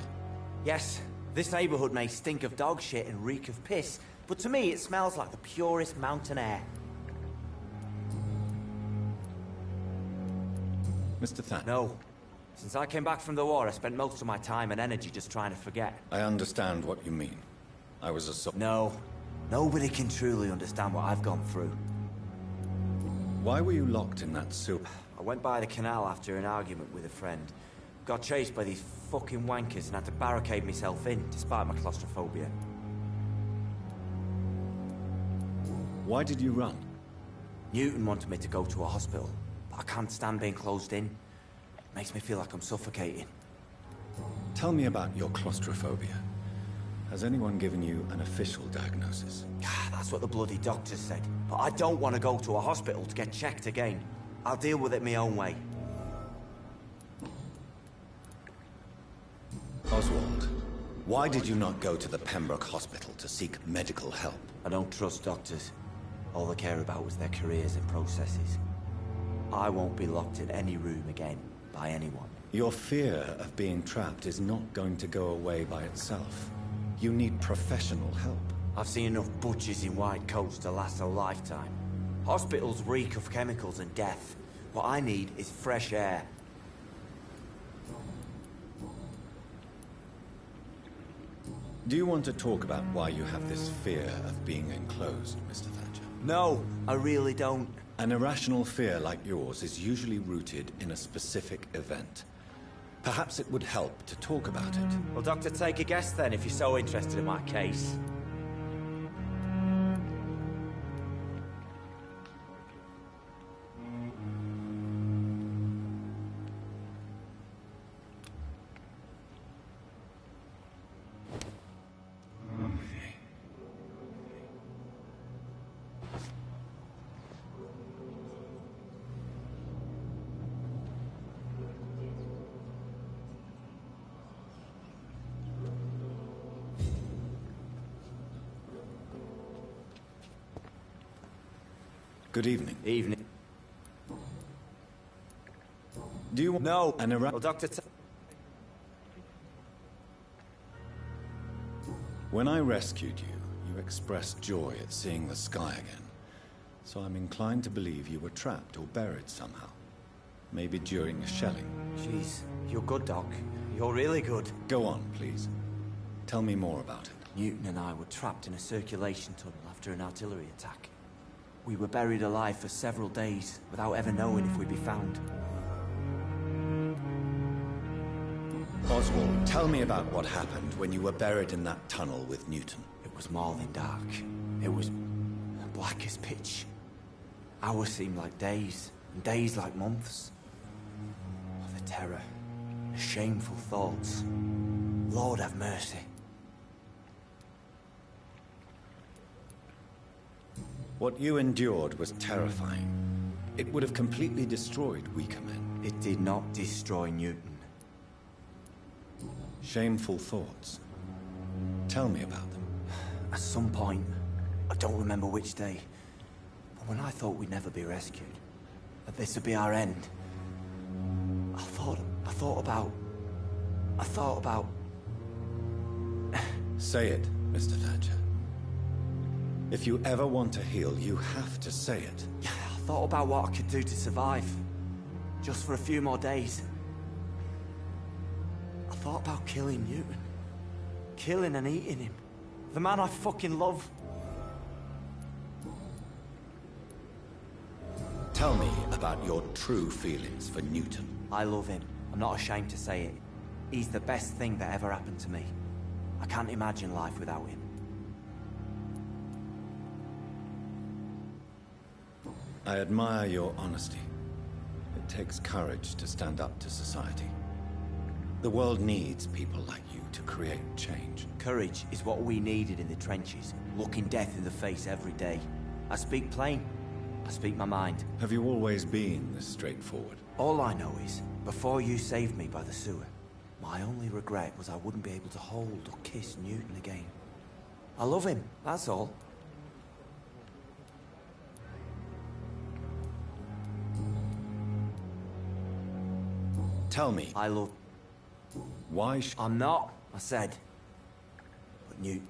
Yes, this neighborhood may stink of dog shit and reek of piss, but to me it smells like the purest mountain air. Mr. Thatcher? No. Since I came back from the war, I spent most of my time and energy just trying to forget. I understand what you mean. I was a No. Nobody can truly understand what I've gone through. Why were you locked in that sewer? I went by the canal after an argument with a friend. Got chased by these fucking wankers and had to barricade myself in, despite my claustrophobia. Why did you run? Newton wanted me to go to a hospital, but I can't stand being closed in. It makes me feel like I'm suffocating. Tell me about your claustrophobia. Has anyone given you an official diagnosis? That's what the bloody doctor said. But I don't want to go to a hospital to get checked again. I'll deal with it my own way. Oswald, why did you not go to the Pembroke Hospital to seek medical help? I don't trust doctors. All they care about is their careers and processes. I won't be locked in any room again by anyone. Your fear of being trapped is not going to go away by itself. You need professional help. I've seen enough butchers in white coats to last a lifetime. Hospitals reek of chemicals and death. What I need is fresh air. Do you want to talk about why you have this fear of being enclosed, Mr. Thatcher? No, I really don't. An irrational fear like yours is usually rooted in a specific event. Perhaps it would help to talk about it. Well, Doctor, take a guess then, if you're so interested in my case. Good evening. Evening. Do you want... No. Well, Doctor... When I rescued you, you expressed joy at seeing the sky again. So I'm inclined to believe you were trapped or buried somehow. Maybe during a shelling. Jeez, you're good, Doc. You're really good. Go on, please. Tell me more about it. Newton and I were trapped in a circulation tunnel after an artillery attack. We were buried alive for several days, without ever knowing if we'd be found. Oswald, tell me about what happened when you were buried in that tunnel with Newton. It was more than dark. It was black as pitch. Hours seemed like days, and days like months. Oh, the terror, the shameful thoughts. Lord have mercy. What you endured was terrifying. It would have completely destroyed weaker men. It did not destroy Newton. Shameful thoughts. Tell me about them. At some point, I don't remember which day, but when I thought we'd never be rescued, that this would be our end, I thought about... Say it, Mr. Thatcher. If you ever want to heal, you have to say it. Yeah, I thought about what I could do to survive. Just for a few more days. I thought about killing Newton. Killing and eating him. The man I fucking love. Tell me about your true feelings for Newton. I love him. I'm not ashamed to say it. He's the best thing that ever happened to me. I can't imagine life without him. I admire your honesty. It takes courage to stand up to society. The world needs people like you to create change. Courage is what we needed in the trenches, looking death in the face every day. I speak plain. I speak my mind. Have you always been this straightforward? All I know is, before you saved me by the sewer, my only regret was I wouldn't be able to hold or kiss Newton again. I love him, that's all. Tell me. I love... Why I'm not, I said. But Newt...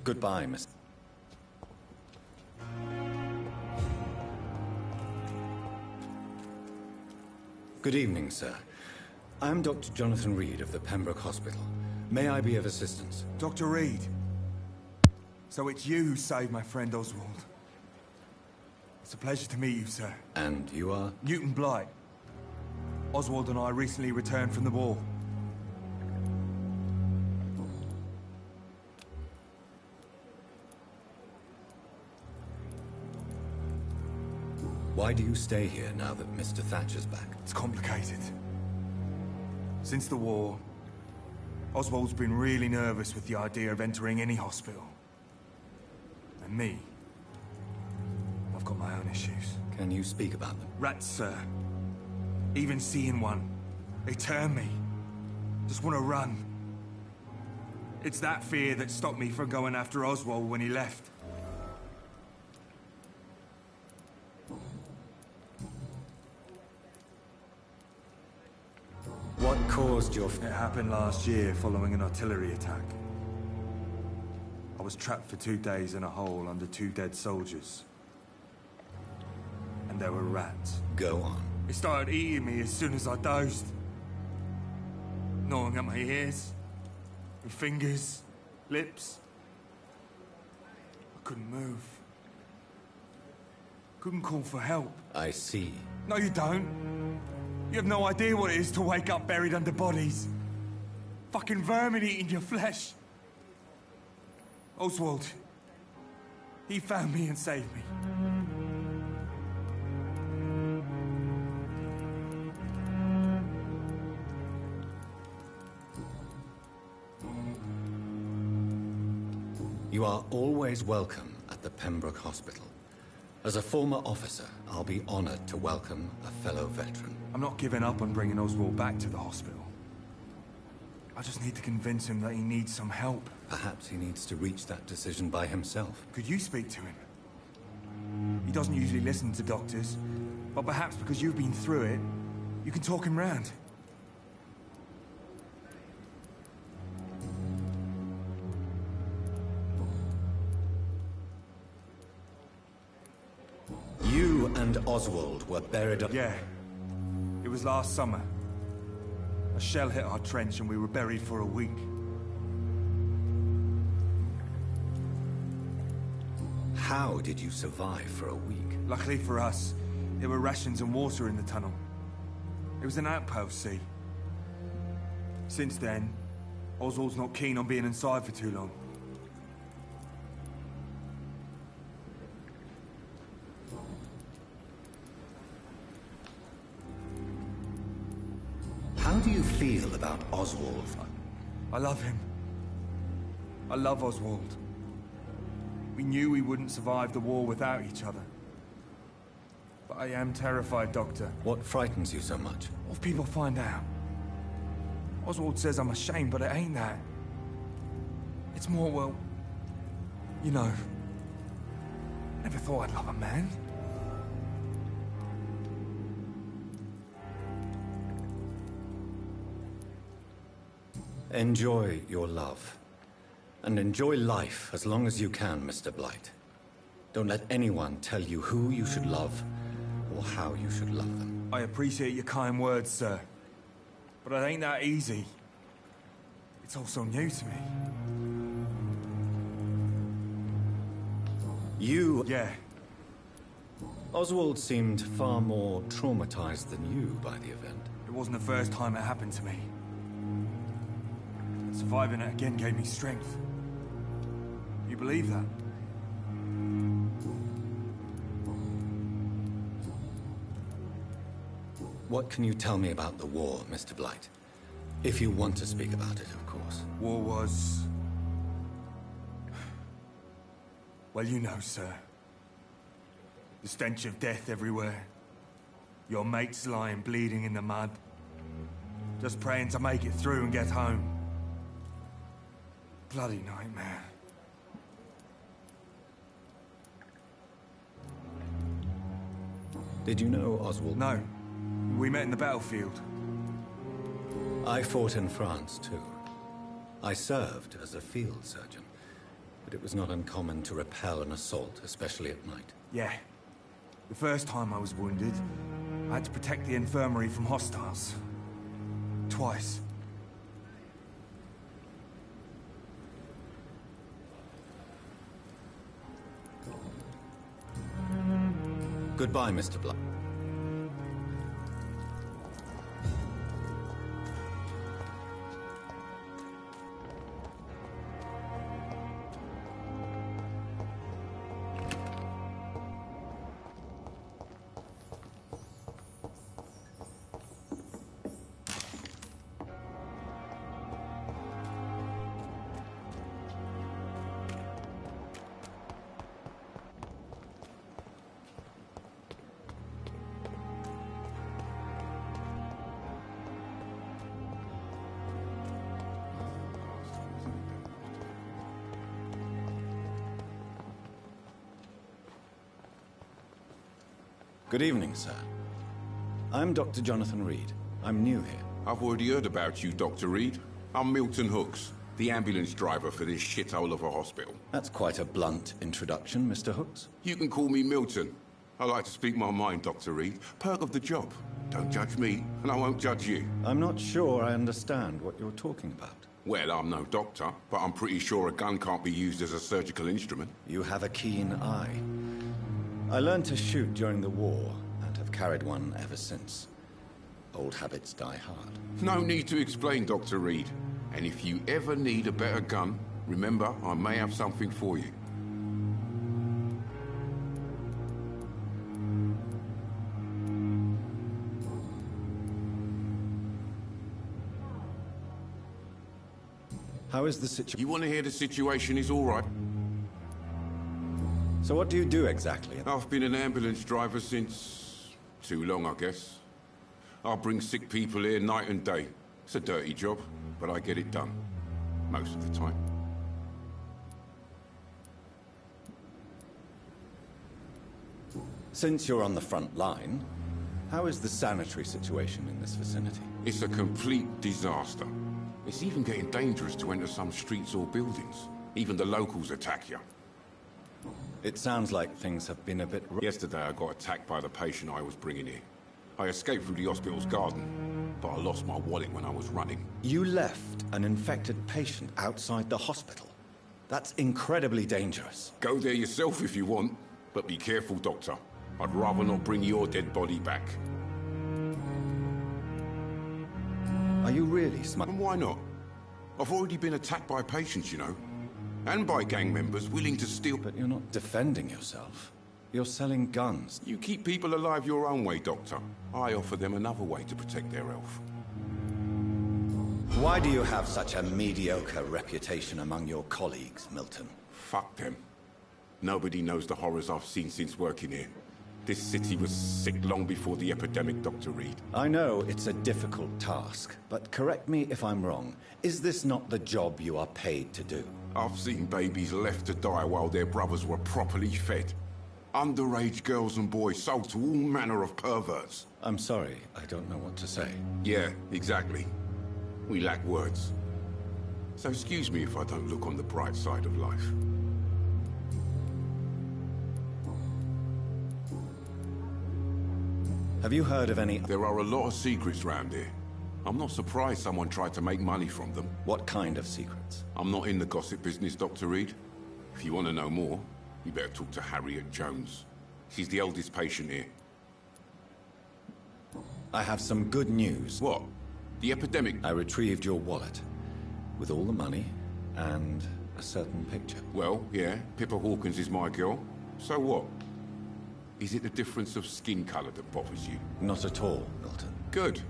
Goodbye, Miss... Good evening, sir. I'm Dr. Jonathan Reed of the Pembroke Hospital. May I be of assistance? Dr. Reed. So it's you who saved my friend Oswald. It's a pleasure to meet you, sir. And you are? Newton Blight. Oswald and I recently returned from the war. Why do you stay here now that Mr. Thatcher's back? It's complicated. Since the war, Oswald's been really nervous with the idea of entering any hospital. And me, I've got my own issues. Can you speak about them? Rats, sir. Even seeing one, they turn me. Just want to run. It's that fear that stopped me from going after Oswald when he left. What caused your... It happened last year following an artillery attack. I was trapped for 2 days in a hole under 2 dead soldiers. And there were rats. Go on. They started eating me as soon as I dozed. Gnawing at my ears, my fingers, lips. I couldn't move. Couldn't call for help. I see. No, you don't. You have no idea what it is to wake up buried under bodies. Fucking vermin eating your flesh. Oswald. He found me and saved me. You are always welcome at the Pembroke Hospital. As a former officer, I'll be honored to welcome a fellow veteran. I'm not giving up on bringing Oswald back to the hospital. I just need to convince him that he needs some help. Perhaps he needs to reach that decision by himself. Could you speak to him? He doesn't usually listen to doctors, but perhaps because you've been through it, you can talk him round. You and Oswald were buried... Yeah. It was last summer. A shell hit our trench and we were buried for a week. How did you survive for a week? Luckily for us, there were rations and water in the tunnel. It was an outpost, see. Since then, Oswald's not keen on being inside for too long. How do you feel about Oswald? I love him. I love Oswald. We knew we wouldn't survive the war without each other. But I am terrified, Doctor. What frightens you so much? What if people find out? Oswald says I'm ashamed, but it ain't that. It's more, well... You know... Never thought I'd love a man. Enjoy your love. And enjoy life as long as you can, Mr. Blight. Don't let anyone tell you who you should love or how you should love them. I appreciate your kind words, sir. But it ain't that easy. It's all so new to me. You... Yeah. Oswald seemed far more traumatized than you by the event. It wasn't the first time it happened to me. Surviving it again gave me strength. You believe that? What can you tell me about the war, Mr. Blight? If you want to speak about it, of course. War was... Well, you know, sir. The stench of death everywhere. Your mates lying bleeding in the mud. Just praying to make it through and get home. Bloody nightmare. Did you know Oswald? No. We met in the battlefield. I fought in France, too. I served as a field surgeon, but it was not uncommon to repel an assault, especially at night. Yeah. The first time I was wounded, I had to protect the infirmary from hostiles. Twice. Goodbye, Mr. Blood. Good evening, sir. I'm Dr. Jonathan Reed. I'm new here. I've already heard about you, Dr. Reed. I'm Milton Hooks, the ambulance driver for this shithole of a hospital. That's quite a blunt introduction, Mr. Hooks. You can call me Milton. I like to speak my mind, Dr. Reed. Perk of the job. Don't judge me, and I won't judge you. I'm not sure I understand what you're talking about. Well, I'm no doctor, but I'm pretty sure a gun can't be used as a surgical instrument. You have a keen eye. I learned to shoot during the war, and have carried one ever since. Old habits die hard. No need to explain, Dr. Reed. And if you ever need a better gun, remember, I may have something for you. How is the situation? You want to hear the situation is all right? So what do you do exactly? I've been an ambulance driver since... too long, I guess. I bring sick people here night and day. It's a dirty job, but I get it done. Most of the time. Since you're on the front line, how is the sanitary situation in this vicinity? It's a complete disaster. It's even getting dangerous to enter some streets or buildings. Even the locals attack you. It sounds like things have been a bit... Yesterday I got attacked by the patient I was bringing here. I escaped through the hospital's garden, but I lost my wallet when I was running. You left an infected patient outside the hospital? That's incredibly dangerous. Go there yourself if you want, but be careful, Doctor. I'd rather not bring your dead body back. Are you really smart? And why not? I've already been attacked by patients, you know. And by gang members willing to steal... But you're not defending yourself. You're selling guns. You keep people alive your own way, Doctor. I offer them another way to protect their health. Why do you have such a mediocre reputation among your colleagues, Milton? Fuck them. Nobody knows the horrors I've seen since working here. This city was sick long before the epidemic, Dr. Reed. I know it's a difficult task, but correct me if I'm wrong. Is this not the job you are paid to do? I've seen babies left to die while their brothers were properly fed. Underage girls and boys sold to all manner of perverts. I'm sorry, I don't know what to say. Yeah, exactly. We lack words. So excuse me if I don't look on the bright side of life. Have you heard of any... There are a lot of secrets round here. I'm not surprised someone tried to make money from them. What kind of secrets? I'm not in the gossip business, Dr. Reed. If you want to know more, you better talk to Harriet Jones. She's the eldest patient here. I have some good news. What? The epidemic? I retrieved your wallet. With all the money, and a certain picture. Well, yeah, Pippa Hawkins is my girl. So what? Is it the difference of skin color that bothers you? Not at all, Milton. Good.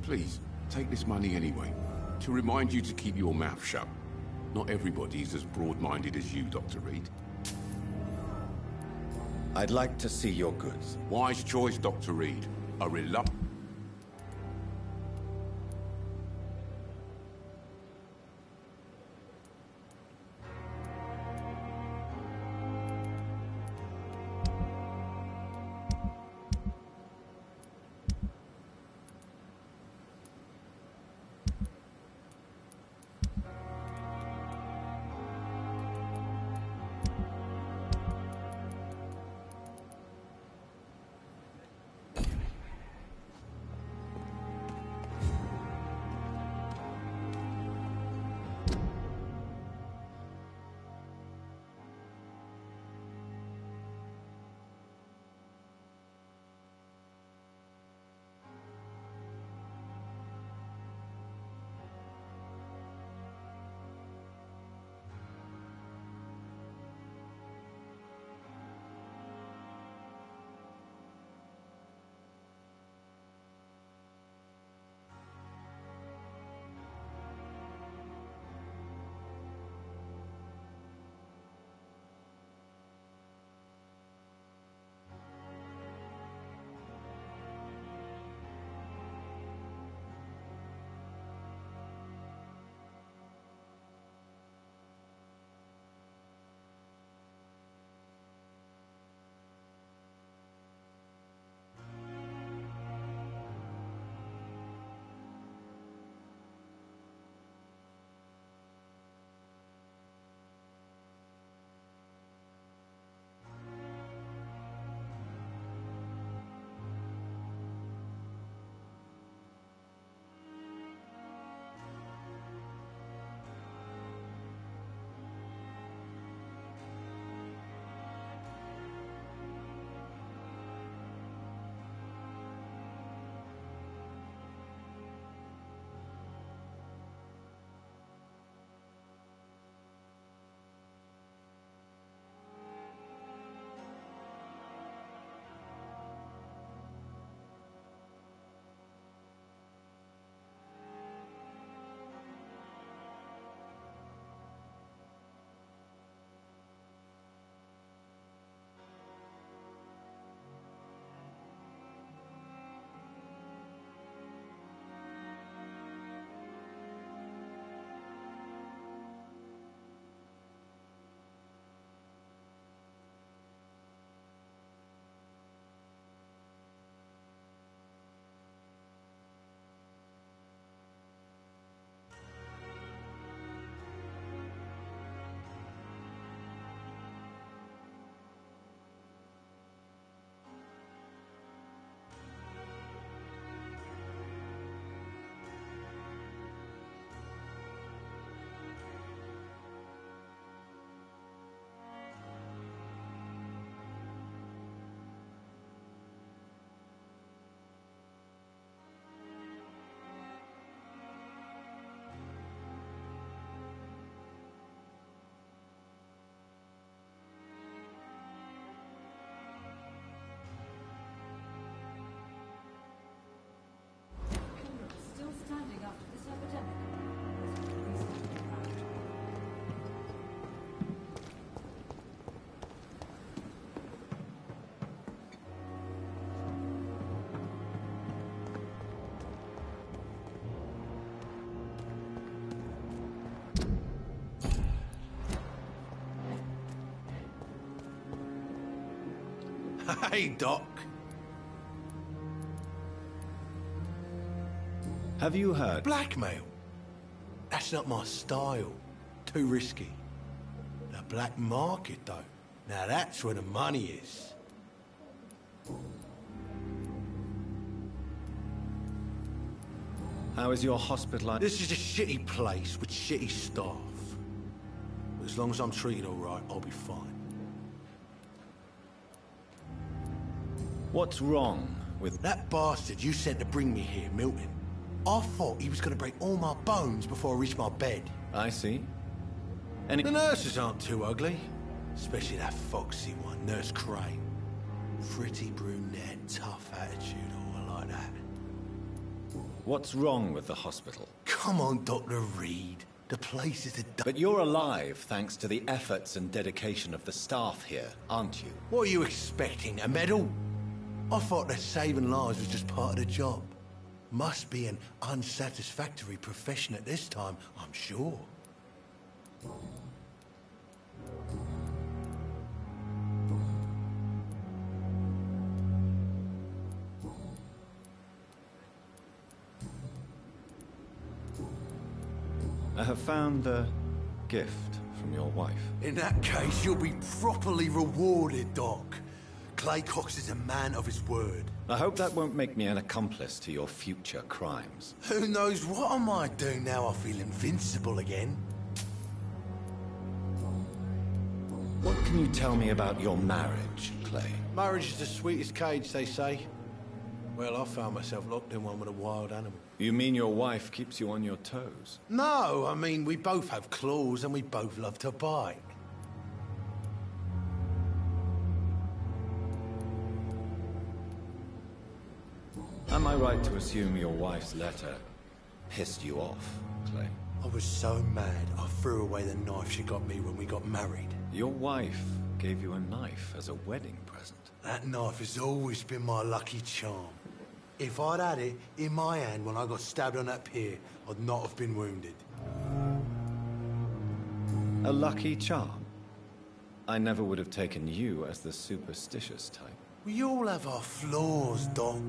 Please, take this money anyway. To remind you to keep your mouth shut. Not everybody's as broad-minded as you, Dr. Reed. I'd like to see your goods. Wise choice, Dr. Reed. A reluctant... Hey, Doc. Have you heard? Blackmail? That's not my style. Too risky. The black market, though. Now that's where the money is. How is your hospital? This is a shitty place with shitty staff. But as long as I'm treated all right, I'll be fine. What's wrong with... That bastard you sent to bring me here, Milton. I thought he was going to break all my bones before I reached my bed. I see. The nurses aren't too ugly. Especially that foxy one, Nurse Crane. Pretty brunette, tough attitude, all like that. What's wrong with the hospital? Come on, Dr. Reed. The place is a... But you're alive thanks to the efforts and dedication of the staff here, aren't you? What are you expecting, a medal? I thought that saving lives was just part of the job. Must be an unsatisfactory profession at this time, I'm sure. I have found the gift from your wife. In that case, you'll be properly rewarded, Doc. Clay Cox is a man of his word. I hope that won't make me an accomplice to your future crimes. Who knows what I might do now I feel invincible again? What can you tell me about your marriage, Clay? Marriage is the sweetest cage, they say. Well, I found myself locked in one with a wild animal. You mean your wife keeps you on your toes? No, I mean, we both have claws and we both love to bite. Am I right to assume your wife's letter pissed you off, Clay? I was so mad, I threw away the knife she got me when we got married. Your wife gave you a knife as a wedding present. That knife has always been my lucky charm. If I'd had it in my hand when I got stabbed on that pier, I'd not have been wounded. A lucky charm? I never would have taken you as the superstitious type. We all have our flaws, Doc.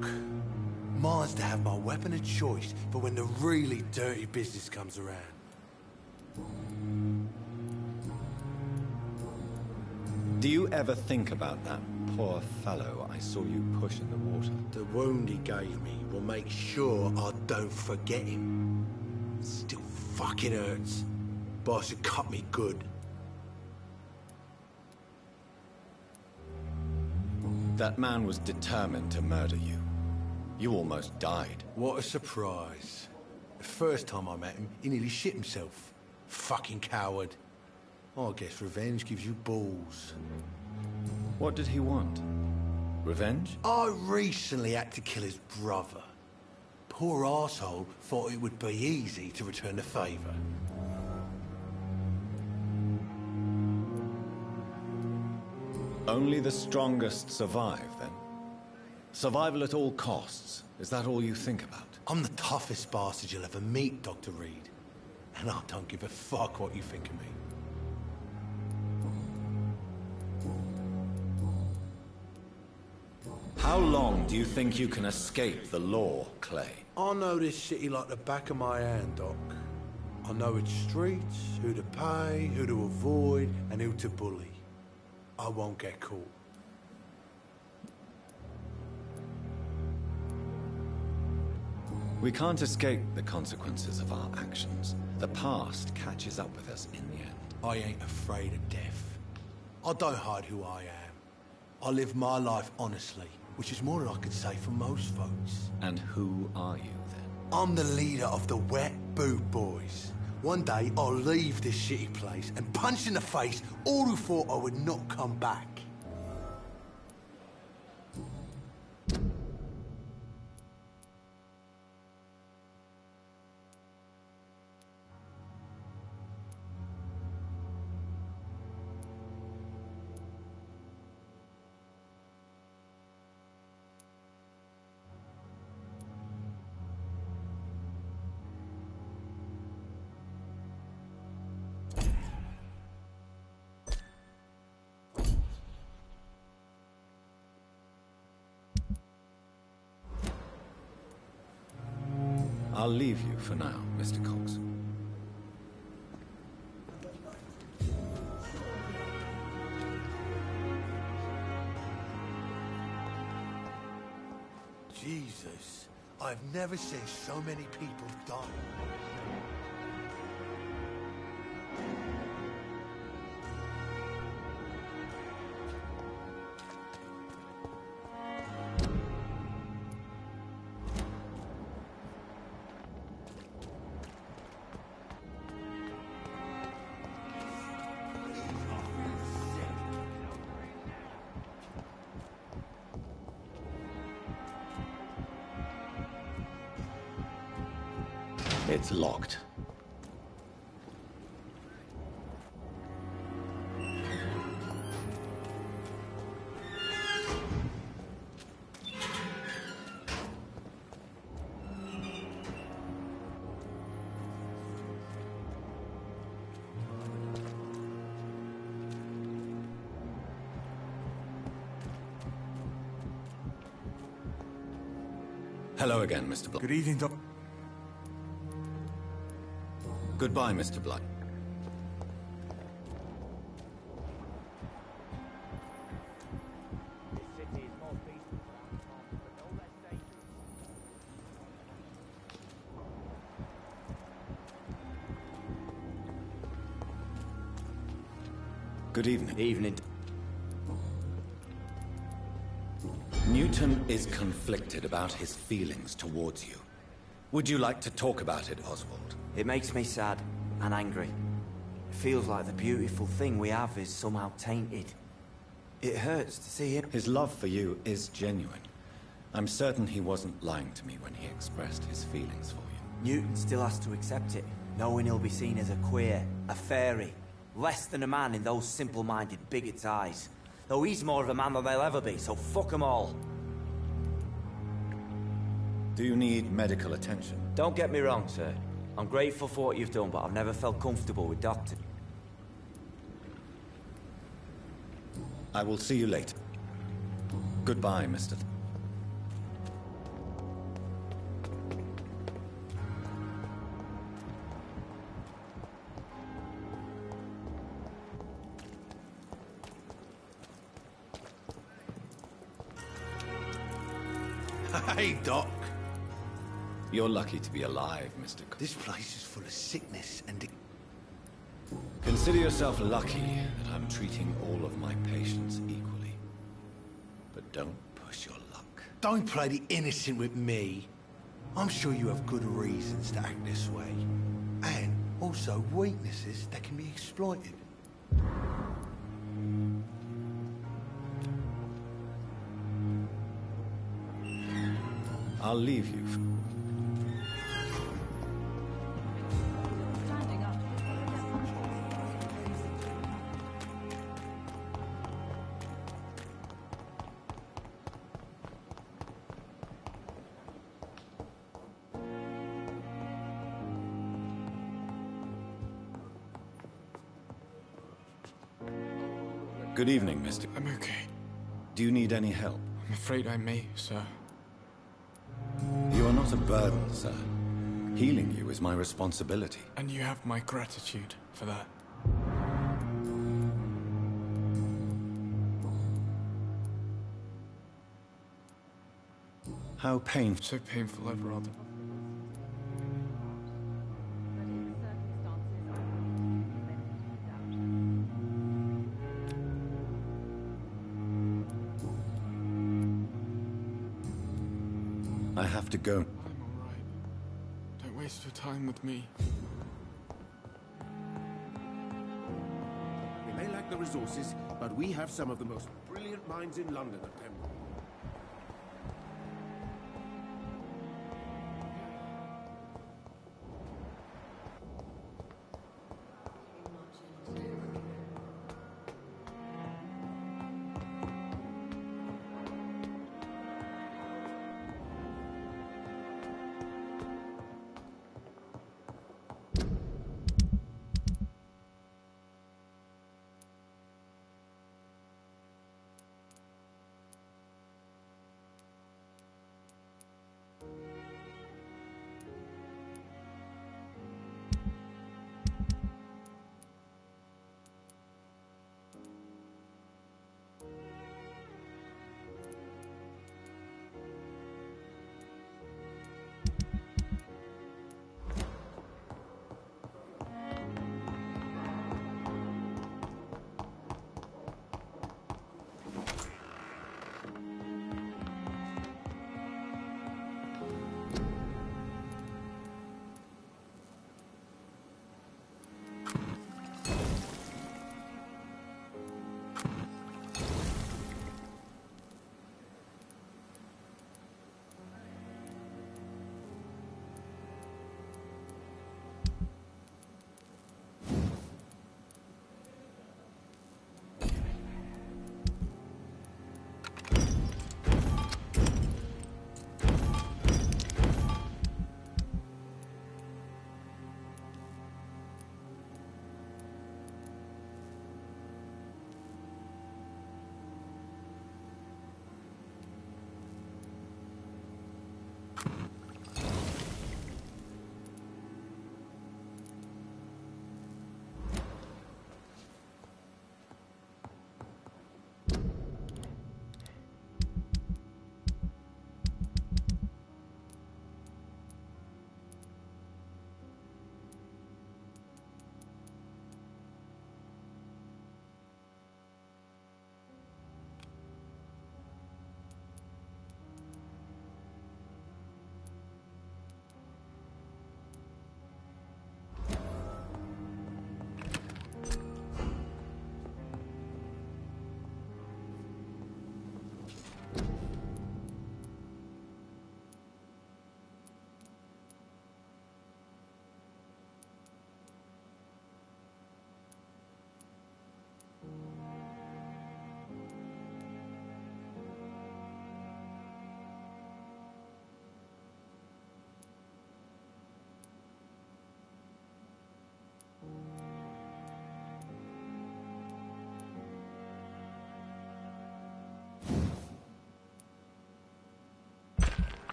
Mine's to have my weapon of choice for when the really dirty business comes around. Do you ever think about that poor fellow I saw you push in the water? The wound he gave me will make sure I don't forget him. Still fucking hurts. Boss had cut me good. That man was determined to murder you. You almost died. What a surprise. The first time I met him, he nearly shit himself. Fucking coward. I guess revenge gives you balls. What did he want? Revenge? I recently had to kill his brother. Poor arsehole thought it would be easy to return the favour. Only the strongest survive, then? Survival at all costs. Is that all you think about? I'm the toughest bastard you'll ever meet, Dr. Reed. And I don't give a fuck what you think of me. How long do you think you can escape the law, Clay? I know this city like the back of my hand, Doc. I know its streets, who to pay, who to avoid, and who to bully. I won't get caught. We can't escape the consequences of our actions. The past catches up with us in the end. I ain't afraid of death. I don't hide who I am. I live my life honestly, which is more than I could say for most folks. And who are you, then? I'm the leader of the Wet Boot Boys. One day, I'll leave this shitty place and punch in the face all who thought I would not come back. I'll leave you for now, Mr. Cox. Jesus, I've never seen so many people die. It's locked. Hello again, Mr. Blood. Good evening, Doc. Goodbye, Mr. Blood. Good evening. Evening. Newton is conflicted about his feelings towards you. Would you like to talk about it, Oswald? It makes me sad and angry. It feels like the beautiful thing we have is somehow tainted. It hurts to see him. His love for you is genuine. I'm certain he wasn't lying to me when he expressed his feelings for you. Newton still has to accept it, knowing he'll be seen as a queer, a fairy, less than a man in those simple-minded bigots' eyes. Though he's more of a man than they'll ever be, so fuck them all. Do you need medical attention? Don't get me wrong, sir. I'm grateful for what you've done, but I've never felt comfortable with doctors. I will see you later. Goodbye, Mr. Hey, Doc. You're lucky to be alive, Mr. Cox. This place is full of sickness and... Consider yourself lucky that I'm treating all of my patients equally. But don't push your luck. Don't play the innocent with me. I'm sure you have good reasons to act this way. And also weaknesses that can be exploited. I'll leave you. Good evening, Mr. I'm okay. Do you need any help? I'm afraid I may, sir. You are not a burden, sir. Healing you is my responsibility. And you have my gratitude for that. How painful. So painful, I'd rather. I have to go. I'm all right. Don't waste your time with me. We may lack the resources, but we have some of the most brilliant minds in London at Pembroke.